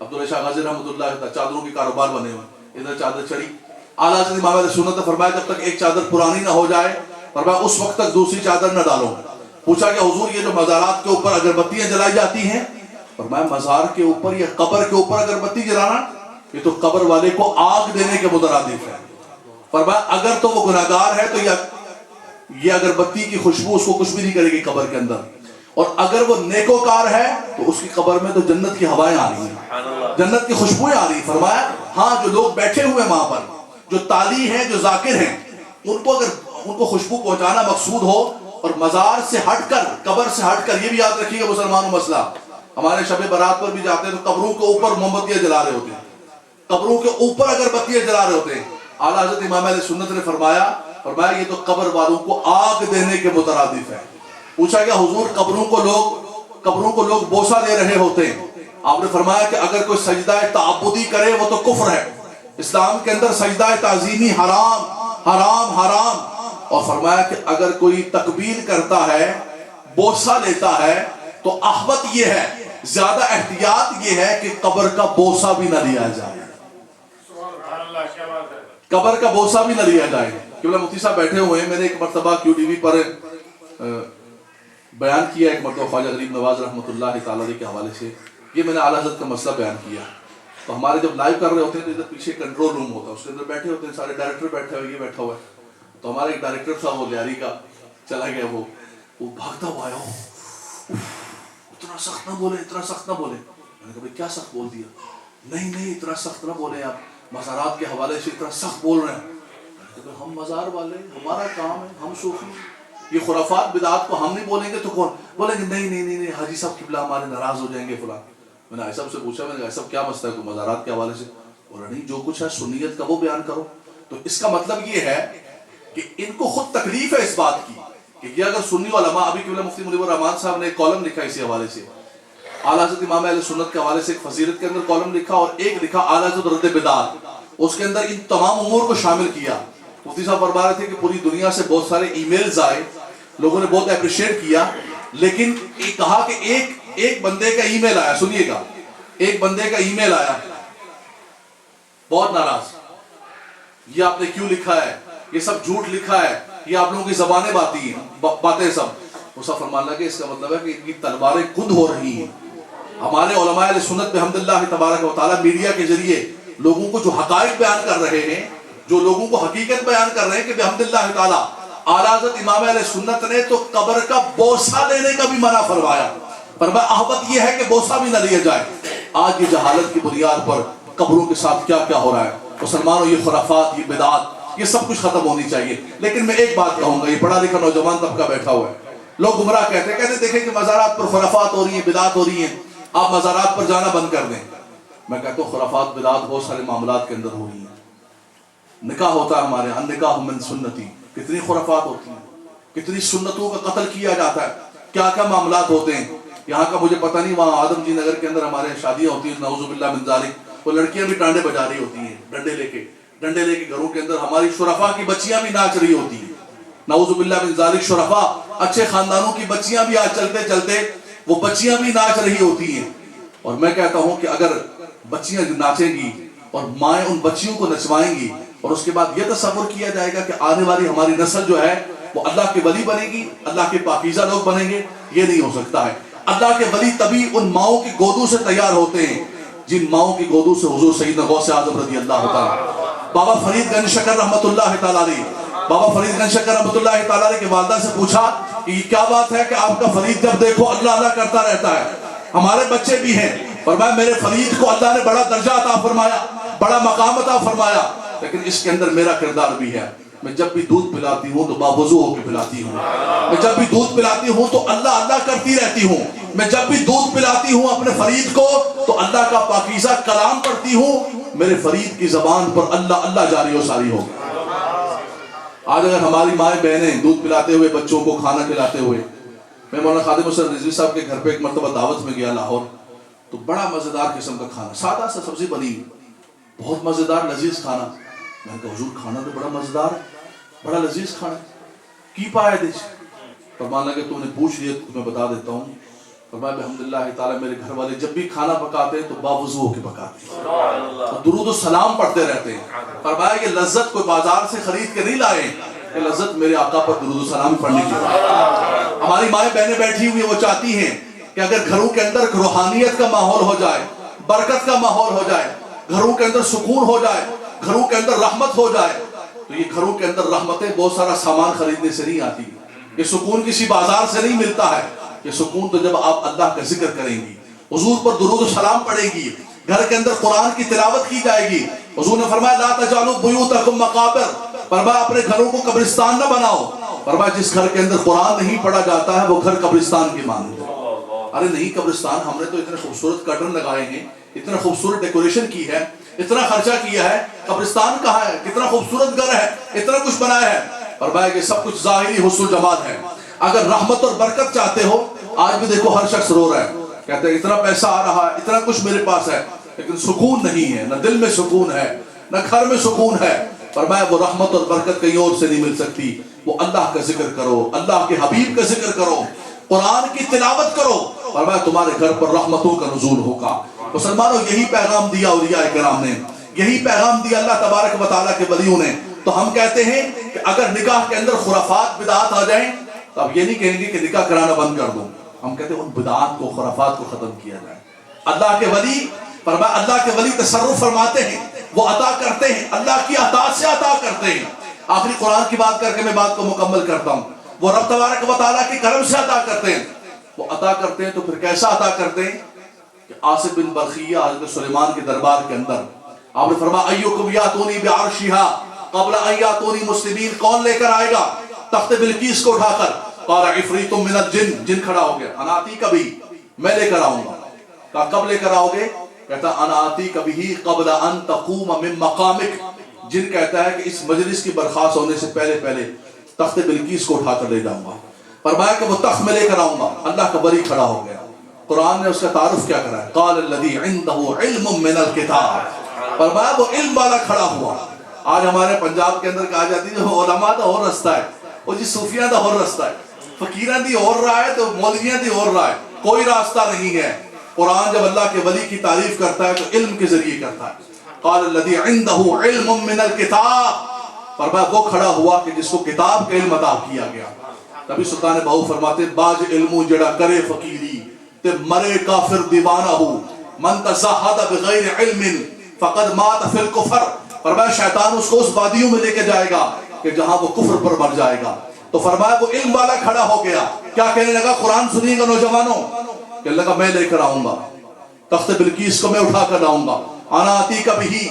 عبداللہ شاہ غازی رحمۃ اللہ چادروں کے کاروبار بنے ہوئے، ادھر چادر چڑھی۔ اعلیٰ حضرت امام اہل سنت نے فرمایا جب تک ایک چادر پرانی نہ ہو جائے، فرمایا اس وقت تک دوسری چادر نہ ڈالو۔ پوچھا کہ حضور یہ جو مزارات کے اوپر اگربتیاں جلائی جاتی ہیں، فرمایا مزار کے اوپر یا قبر کے اوپر اگربتی جلانا یہ تو قبر والے کو آگ دینے کے مترادف ہے۔ فرمایا اگر تو وہ گناہگار ہے تو یہ اگربتی کی خوشبو اس کو کچھ بھی نہیں کرے گی قبر کے اندر، اور اگر وہ نیکوکار ہے تو اس کی قبر میں تو جنت کی ہوائیں آ رہی ہیں، جنت کی خوشبوئیں آ رہی ہیں۔ فرمایا ہاں جو لوگ بیٹھے ہوئے وہاں پر، جو تالی ہیں، جو ذاکر ہیں، ان کو اگر ان کو خوشبو پہنچانا مقصود ہو، اور مزار سے ہٹ کر، قبر سے ہٹ کر، یہ بھی یاد رکھیے مسلمانوں مسئلہ، ہمارے شب برات پر بھی جاتے ہیں تو قبروں کے اوپر موم بتیاں جلا رہے ہوتے ہیں، قبروں کے اوپر اگر بتیاں جلا رہے ہوتے ہیں۔ اعلیٰ حضرت امام اہل سنت نے فرمایا یہ تو قبر والوں کو آگ دینے کے مترادف ہے۔ پوچھا کہ حضور قبروں کو لوگ بوسہ دے رہے ہوتے ہیں، آپ نے فرمایا کہ اگر کوئی سجدہ تعبدی کرے وہ تو کفر ہے، اسلام کے اندر سجدہ تعظیمی حرام حرام حرام، اور فرمایا کہ اگر کوئی تکبیر کرتا ہے، بوسہ لیتا ہے، تو احوط یہ ہے، زیادہ احتیاط یہ ہے کہ قبر کا بوسہ بھی نہ لیا جائے، قبر کا بوسہ بھی نہ لیا جائے۔ قبلہ مفتی صاحب بیٹھے ہوئے ہیں، میں نے ایک مرتبہ کیو ٹی وی پر بیان کیا، ایک مرتبہ خواجہ غریب نواز رحمۃ اللہ تعالیٰ علیہ کے حوالے سے، یہ میں نے اعلیٰ حضرت کا مسئلہ بیان کیا۔ تو ہمارے جب لائیو کر رہے ہوتے ہیں تو ادھر پیچھے کنٹرول روم ہوتا ہے، اس کے اندر بیٹھے ہوتے ہیں سارے ڈائریکٹر بیٹھے ہوئے، یہ بیٹھا ہوا ہے، تو ہمارا ایک ڈائریکٹر تھا وہ لیاری کا چلا گیا، وہ بھاگتا ہوا آیا، اتنا سخت نہ بولے، اتنا سخت نہ بولے۔ میں نے کہا بھائی کیا سخت بول دیا؟ نہیں اتنا سخت نہ بولے، آپ مزارات کے حوالے سے اتنا سخت بول رہے ہیں۔ ہم مزار والے، ہمارا کام ہے، ہم صوفی، یہ خرافات بدعات کو ہم نہیں بولیں گے تو کون بولیں گے؟ نہیں حاجی صاحب قبلہ ہمارے ناراض ہو جائیں گے فلاں۔ میں نے صاحب سے پوچھا، میں نے صاحب کیا مسئلہ ہے کوئی مزارات کے حوالے سے؟ بولا نہیں، جو کچھ ہے سنیت کا وہ بیان کرو۔ تو اس کا مطلب یہ ہے کہ ان کو خود تکلیف ہے اس بات کی کہ یہ اگر سنی علماء، ابھی قبلہ مفتی منیب الرحمان صاحب نے ایک کالم لکھا اسی حوالے سے، اعلیٰ حضرت امام اہل سنت کے حوالے سے ایک فضیلت کے اندر کالم لکھا، اور ایک لکھا اعلیٰ حضرت رد بدعات، اس کے اندر ان تمام امور کو شامل کیا۔ مفتی صاحب فرما رہے تھے کہ پوری دنیا سے بہت سارے ای میلز آئے، لوگوں نے بہت اپریشیٹ کیا، لیکن کہا کہ ایک بندے کا ای میل آیا، سنیے گا، ایک بندے کا ای میل آیا بہت ناراض، یہ آپ نے کیوں لکھا ہے، یہ سب جھوٹ لکھا ہے، یہ آپ لوگوں کی زبانیں باتیں سب۔ وہ سب فرمان لگے اس کا مطلب ہے کہ ان کی تلواریں کند ہو رہی ہیں۔ ہمارے علماء اہل سنت بحمداللہ تبارک و تعالیٰ میڈیا کے ذریعے لوگوں کو جو حقائق بیان کر رہے ہیں، جو لوگوں کو حقیقت بیان کر رہے ہیں کہ بحمداللہ تعالیٰ اعلیٰ حضرت امام اہل سنت نے تو قبر کا بوسہ لینے کا بھی منع فرمایا، فرمایا احوط یہ ہے کہ بوسہ بھی نہ لیا جائے۔ آج یہ جہالت کی بنیاد پر قبروں کے ساتھ کیا کیا ہو رہا ہے مسلمانوں، یہ خرافات، یہ بدعات، یہ سب کچھ ختم ہونی چاہیے۔ لیکن میں ایک بات کہوں گا، یہ پڑھا لکھا نوجوان طبقہ بیٹھا ہوا ہے، لوگ گمراہ کہتے ہیں دیکھیں کہ مزارات پر خرافات ہو رہی ہیں، بدعات ہو رہی ہیں، آپ مزارات پر جانا بند کر دیں۔ میں کہتا ہوں خرافات بدعات بہت سارے معاملات کے اندر ہو رہی ہیں۔ نکاح ہوتا ہے ہمارے یہاں، نکاح من سنتی، کتنی خرافات ہوتی ہیں، کتنی سنتوں کا قتل کیا جاتا ہے، کیا کیا معاملات ہوتے ہیں۔ یہاں کا مجھے پتہ نہیں، وہاں آدم جی نگر کے اندر ہمارے شادیاں ہوتی ہیں، نعوذ باللہ من ذالک، وہ لڑکیاں بھی ٹانڈے بجا رہی ہوتی ہیں، ڈنڈے لے کے گھروں کے اندر، ہماری شرفا کی بچیاں بھی ناچ رہی ہوتی ہیں، نعوذ باللہ من ذالک۔ شرفا اچھے خاندانوں کی بچیاں بھی آج چلتے چلتے وہ بچیاں بھی ناچ رہی ہوتی ہیں۔ اور میں کہتا ہوں کہ اگر بچیاں ناچیں گی اور مائیں ان بچیوں کو نچوائیں گی، اور اس کے بعد یہ تصور کیا جائے گا کہ آنے والی ہماری نسل جو ہے وہ اللہ کے ولی بنے گی، اللہ کے پاکیزہ لوگ بنیں گے، یہ نہیں ہو سکتا ہے۔ اللہ کے ولی تبھی ان ماؤں کی گودوں سے تیار ہوتے ہیں جن ماؤں کی گودوں سے حضور سیدنا غوث اعظم رضی اللہ تعالیٰ، بابا فرید گنج شکر رحمۃ اللہ تعالیٰ علیہ، بابا فرید گنج شکر رحمۃ اللہ تعالیٰ علیہ کے والدہ سے پوچھا کہ یہ کیا بات ہے کہ آپ کا فرید جب دیکھو اللہ اللہ کرتا رہتا ہے، ہمارے بچے بھی ہیں، فرمایا میرے فرید کو اللہ نے بڑا درجہ عطا فرمایا، بڑا مقام عطا فرمایا، لیکن اس کے اندر میرا کردار بھی ہے۔ میں جب بھی دودھ پلاتی ہوں تو باوضو ہو کے پلاتی ہوں، میں جب بھی دودھ پلاتی ہوں تو اللہ اللہ کرتی رہتی ہوں، میں جب بھی دودھ پلاتی ہوں اپنے فرید کو تو اللہ کا پاکیزہ کلام پڑھتی ہوں، میرے فرید کی زبان پر اللہ اللہ جاری و ساری ہو۔ آج اگر ہماری مائیں بہنیں دودھ پلاتے ہوئے، بچوں کو کھانا کھلاتے ہوئے، میں مولانا خادم حسین رضوی صاحب کے گھر پہ ایک مرتبہ دعوت میں گیا لاہور، تو بڑا مزیدار قسم کا کھانا، سادہ سا سبزی بنی، بہت مزیدار لذیذ کھانا۔ میں نے کہا حضور کھانا تو بڑا مزیدار ہے، بڑا لذیذ کھانا کی پایا دیش، فرمانا کہ تم نے پوچھ لیا تو میں بتا دیتا ہوں. فرمایا الحمدللہ تعالیٰ میرے گھر والے جب بھی کھانا پکاتے ہیں تو باوضو ہو کے پکاتے ہیں, تو درود و سلام پڑھتے رہتے ہیں. فرمایا یہ لذت کوئی بازار سے خرید کے نہیں لائے, یہ لذت میرے آقا پر درود و سلام پڑھنے کی. ہماری مائیں بہنیں بیٹھی ہوئی وہ چاہتی ہیں کہ اگر گھروں کے اندر روحانیت کا ماحول ہو جائے, برکت کا ماحول ہو جائے, گھروں کے اندر سکون ہو جائے, گھروں کے اندر رحمت ہو جائے. تو یہ گھروں کے اندر رحمتیں بہت سارا سامان خریدنے سے نہیں آتی, یہ سکون کسی بازار سے نہیں ملتا ہے. یہ سکون تو جب آپ اللہ کا ذکر کریں گی, حضور پر درود و سلام پڑھیں گی, گھر کے اندر قرآن کی تلاوت کی جائے گی. حضور نے فرمایا لا تجعلوا بیوتکم مقابر, فرمایا اپنے گھروں کو قبرستان نہ بناؤ. فرمایا جس گھر کے اندر قرآن نہیں پڑھا جاتا ہے وہ گھر قبرستان کی مانند ہے. ارے نہیں قبرستان, ہم نے تو اتنے خوبصورت کرٹن لگائے ہیں, اتنا خوبصورت ڈیکوریشن کی ہے, اتنا خرچہ کیا ہے, قبرستان کہاں ہے؟ کتنا خوبصورت گھر ہے, اتنا کچھ بنایا ہے. فرمایا کہ سب کچھ ظاہری حسن و جمال ہے. اگر رحمت اور برکت چاہتے ہو, آج بھی دیکھو ہر شخص رو رہا ہے, کہتے ہیں اتنا پیسہ آ رہا ہے, اتنا کچھ میرے پاس ہے, لیکن سکون نہیں ہے, نہ دل میں سکون ہے, نہ گھر میں سکون ہے. فرمایا وہ رحمت اور برکت کہیں اور سے نہیں مل سکتی. وہ اللہ کا ذکر کرو, اللہ کے حبیب کا ذکر کرو, قرآن کی تلاوت کرو. فرمایا تمہارے گھر پر رحمتوں کا نزول ہوگا. مسلمانوں یہی پیغام دیا اولیاء کرام نے, یہی پیغام دیا اللہ تبارک و تعالیٰ کے ولیوں نے. تو ہم کہتے ہیں کہ اگر نکاح کے اندر خرافات بدعات آ جائیں تو اب یہ نہیں کہیں گے کہ نکاح کرانا بند کر دو, ہم کہتے ہیں ان بدعات کو, خرافات کو ختم کیا جائے. اللہ کے ولی, فرمایا اللہ کے ولی تصرف فرماتے ہیں, وہ عطا کرتے ہیں, اللہ کی عطا سے عطا کرتے ہیں. آخری قرآن کی بات کر کے میں بات کو مکمل کرتا ہوں. وہ رب تبارک و تعالیٰ کے کرم سے عطا کرتے ہیں. وہ عطا کرتے ہیں تو پھر کیسا عطا کرتے ہیں کہ آصف بن برخیہ حضرت سلیمان کے دربار کے اندر آپ نے فرمایا ایوکم یاتونی بعرشہا قبل ان یاتونی مسلمین, کون لے کر آئے گا تخت بلقیس کو اٹھا کر؟ قال عفریت من الجن, جن کھڑا ہو گیا, انا آتی کبھی, میں لے کر آؤں گا. کہا کب لے کر آؤ گے؟ کہتا انا آتی کبھی قبل ان تقوم من مقامک. جن کہتا ہے کہ اس مجلس کی برخاست ہونے سے پہلے پہلے تخت بلقیس کو اٹھا کر لے جاؤں گا. فرمایا کہ وہ تخت میں لے کر آؤں گا. اللہ کا ولی کھڑا ہو گیا. قرآن نے اس کا تعارف کیا کرا ہے؟ قال الذی عنده علم من الکتاب, فرمایا وہ علم والا کھڑا ہوا. آج ہمارے پنجاب کے اندر کہا جاتی ہے علماء دا اور رستہ ہے, وہ جی صوفیاں دا اور رستہ ہے, فقیران دی اور راہ ہے تو مولویاں دی اور راہ ہے, کوئی راستہ نہیں ہے. قرآن جب اللہ کے ولی کی تعریف کرتا ہے تو علم کے ذریعے کرتا ہے. قال الذی عنده علم من الکتاب, فرمایا وہ کھڑا ہوا کہ جس کو کتاب کا علم عطا کیا گیا. نبی سلطان بہو فرماتے باج علمو جڑا کرے فقیری تے مرے کافر دیوانہ ہو, من تزہد بغیر علم فقد مات فی الکفر. فرمایا شیطان اس کو اس وادیوں میں لے کے جائے گا کہ جہاں وہ کفر پر مر جائے گا. تو فرمایا وہ علم والا کھڑا ہو گیا, کیا کہنے لگا؟ قرآن سنیے گا نوجوانوں, کہنے لگا میں لے کر آؤں گا, تخت بلقیس کو میں اٹھا کر لاؤں گا. انا آتی کبھی,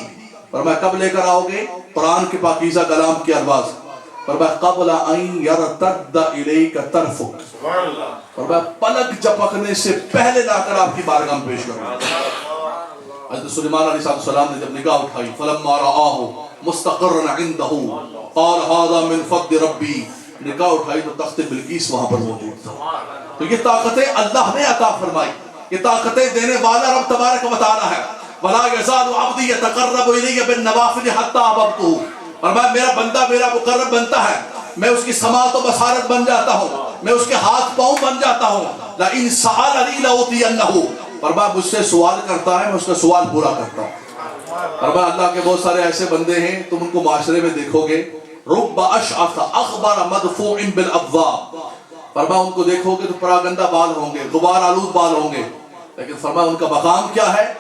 فرمایا کب لے کر آؤ گے؟ قرآن کے پاکیزہ کلام کے الفاظ. فرمایا قبل ان یرتد الیک طرفک, فرمایا پلک جھپکنے سے پہلے لا کر آپ کی بارگاہ میں پیش کروں. حضرت سلیمان علیہ السلام نے جب نگاہ اٹھائی, فلما رآہ مستقرا عنده قال هذا من فضل ربی, نگاہ اٹھائی تو تخت بلقیس وہاں پر موجود تھا. تو یہ طاقتیں اللہ نے عطا فرمائی, یہ طاقتیں دینے والا رب تبارک و تعالی ہے. ولا يزال عبدی یتقرب الی بالنوافل حتی احببتہ, اور میرا بندہ میرا مقرب بنتا ہے, میں اس کی سماعت و بصارت بن جاتا ہوں, میں اس کے ہاتھ پاؤں بن جاتا ہوں. لئن سألنی لأعطینہ, فرمایا مجھ سے سوال کرتا ہے میں اس کا سوال پورا کرتا ہوں. فرمایا اللہ کے بہت سارے ایسے بندے ہیں تم ان کو معاشرے میں دیکھو گے, رب اشعث اخبر مدفوع بالابواب, فرمایا ان کو دیکھو گے تو پراگندہ بال ہوں گے, غبار آلود بال ہوں گے, لیکن فرمایا ان کا مقام کیا ہے؟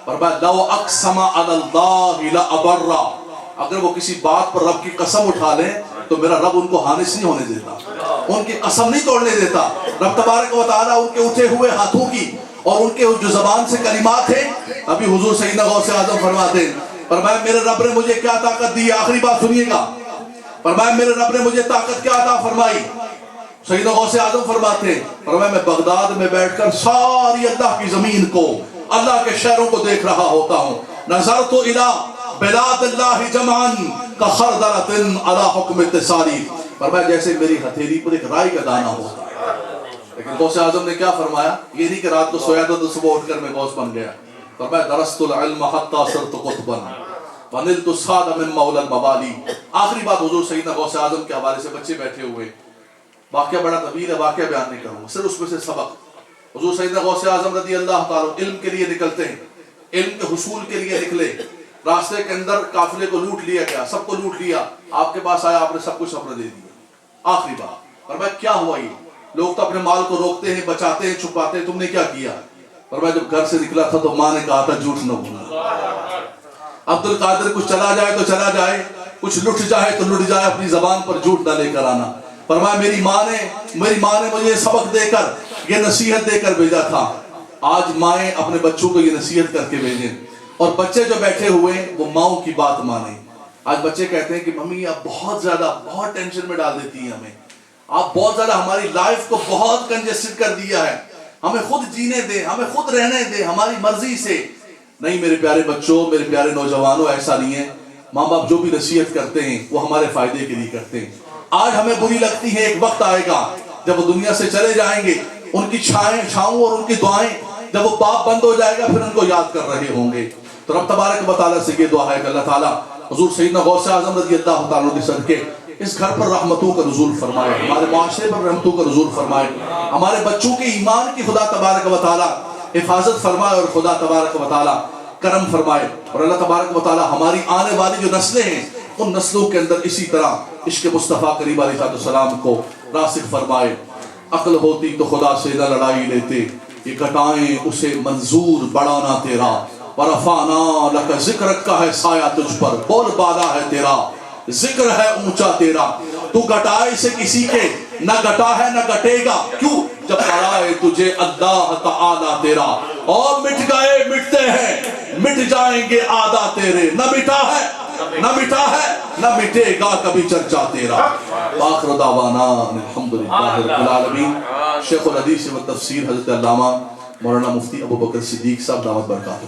فرمایا لو اقسم علی اللہ لابرہ, اگر وہ کسی بات پر رب کی قسم اٹھا لیں تو میرا رب ان کو حانث نہیں ہونے دیتا, ان کی قسم نہیں توڑنے دیتا. رب تبارک و تعالیٰ ان کے اٹھے ہوئے ہاتھوں کی اور ان کے جو زبان سے کلمات ہیں, ابھی حضور سیدنا غوث اعظم فرماتے ہیں, فرمایا میرے رب نے مجھے کیا طاقت دی, آخری بات سنیے گا, فرمایا میرے رب نے مجھے طاقت کیا عطا فرمائی. سیدنا غوث اعظم فرماتے ہیں, فرمایا میں بغداد میں بیٹھ کر ساری اللہ کی زمین کو, اللہ کے شہروں کو دیکھ رہا ہوتا ہوں. نظرت الی بلاد اللہ جمعا کخردلۃ علی حکم اتصالی, فرمایا جیسے میری ہتھیلی پر ایک رائی کا دانہ ہوتا ہے. لیکن غوث اعظم نے کیا فرمایا؟ یہ نہیں کہ رات کو سویا تھا تو صبح اٹھ کر میں غوث بن گیا. فرمایا درست العلم حتی صرت قطبا ونلت السعد من مولا الموالی. آخری بات حضور سیدنا غوث اعظم کے حوالے سے, بچے بیٹھے ہوئے, واقعہ بڑا طویل ہے، واقعہ بیان نہیں کروں گا، صرف اس میں سے سبق۔ حضور سیدنا غوث اعظم رضی اللہ تعالیٰ علم کے لیے نکلتے ہیں، علم کے حصول کے لیے نکلے، راستے کے اندر قافلے کو لوٹ لیا گیا، سب کو لوٹ لیا، آپ کے پاس آیا، آپ نے سب کچھ اپنا دے دیا۔ آخری بات فرمایا کیا ہوا؟ یہ لوگ تو اپنے مال کو روکتے ہیں، بچاتے ہیں، چھپاتے ہیں، تم نے کیا کیا؟ فرمایا جب گھر سے نکلا تھا تو ماں نے کہا تھا جھوٹ نہ بولنا۔ عبد القادر کچھ چلا جائے تو چلا جائے، کچھ لٹ جائے تو لٹ جائے، اپنی زبان پر جھوٹ نہ لے کر آنا۔ فرمایا میری ماں نے مجھے سبق دے کر، یہ نصیحت دے کر بھیجا تھا، آج مائیں اپنے بچوں کو یہ نصیحت کر کے بھیجیں، اور بچے جو بیٹھے ہوئے وہ ماؤں کی بات مانیں۔ آج بچے کہتے ہیں کہ ممی آپ بہت ٹینشن میں ڈال دیتی ہیں ہمیں، آپ بہت زیادہ ہماری لائف کو بہت کنجسٹڈ کر دیا ہے، ہمیں خود جینے دیں، ہمیں خود رہنے دیں ہماری مرضی سے۔ نہیں میرے پیارے بچوں، میرے پیارے نوجوانوں، ایسا نہیں ہے۔ ماں باپ جو بھی نصیحت کرتے ہیں وہ ہمارے فائدے کے لیے کرتے ہیں۔ آج ہمیں بری لگتی ہے، ایک وقت آئے گا جب وہ دنیا سے چلے جائیں گے، ان کی چھاؤں اور ان کی دعائیں جب وہ باپ بند ہو جائے گا پھر ان کو یاد کر رہے ہوں گے۔ تو رب تبارک و تعالیٰ سے یہ دعا ہے کہ اللہ تعالیٰ حضور سیدنا غوث اعظم رضی اللہ تعالیٰ کے صدقے اس گھر پر رحمتوں کا نزول فرمائے، ہمارے معاشرے پر رحمتوں کا نزول فرمائے، ہمارے بچوں کے ایمان کی خدا تبارک و تعالیٰ حفاظت فرمائے، اور خدا تبارک و تعالیٰ کرم فرمائے، اور اللہ تبارک و تعالیٰ ہماری آنے والی جو نسلیں ہیں ان نسلوں کے اندر اسی طرح عشق مصطفیٰ کریم علیہ السلام کو راسخ فرمائے۔ عقل ہوتی تو خدا سے نہ لڑائی لیتے، یہ گھٹائیں اسے منظور بڑھانا تیرا، ورفعنا لک ذکرک کا ہے سایہ تجھ پر، بول بالا ہے تیرا، ذکر ہے اونچا تیرا، تو گھٹائے سے کسی کے نہ گھٹا ہے نہ گھٹے گا، کیوں؟ جب پڑھائے تجھے اللہ تعالیٰ تیرا، اور مٹ گئے مٹتے ہیں، مٹ جائیں گے آدھا تیرے، نہ مٹا ہے نہ مٹے گا کبھی چرچا تیرا۔ آخر دعوانا الحمدللہ رب العالمین۔ شیخ الحدیث و تفسیر حضرت علامہ مولانا مفتی ابو بکر صدیق صاحب دعوت برکاتہ۔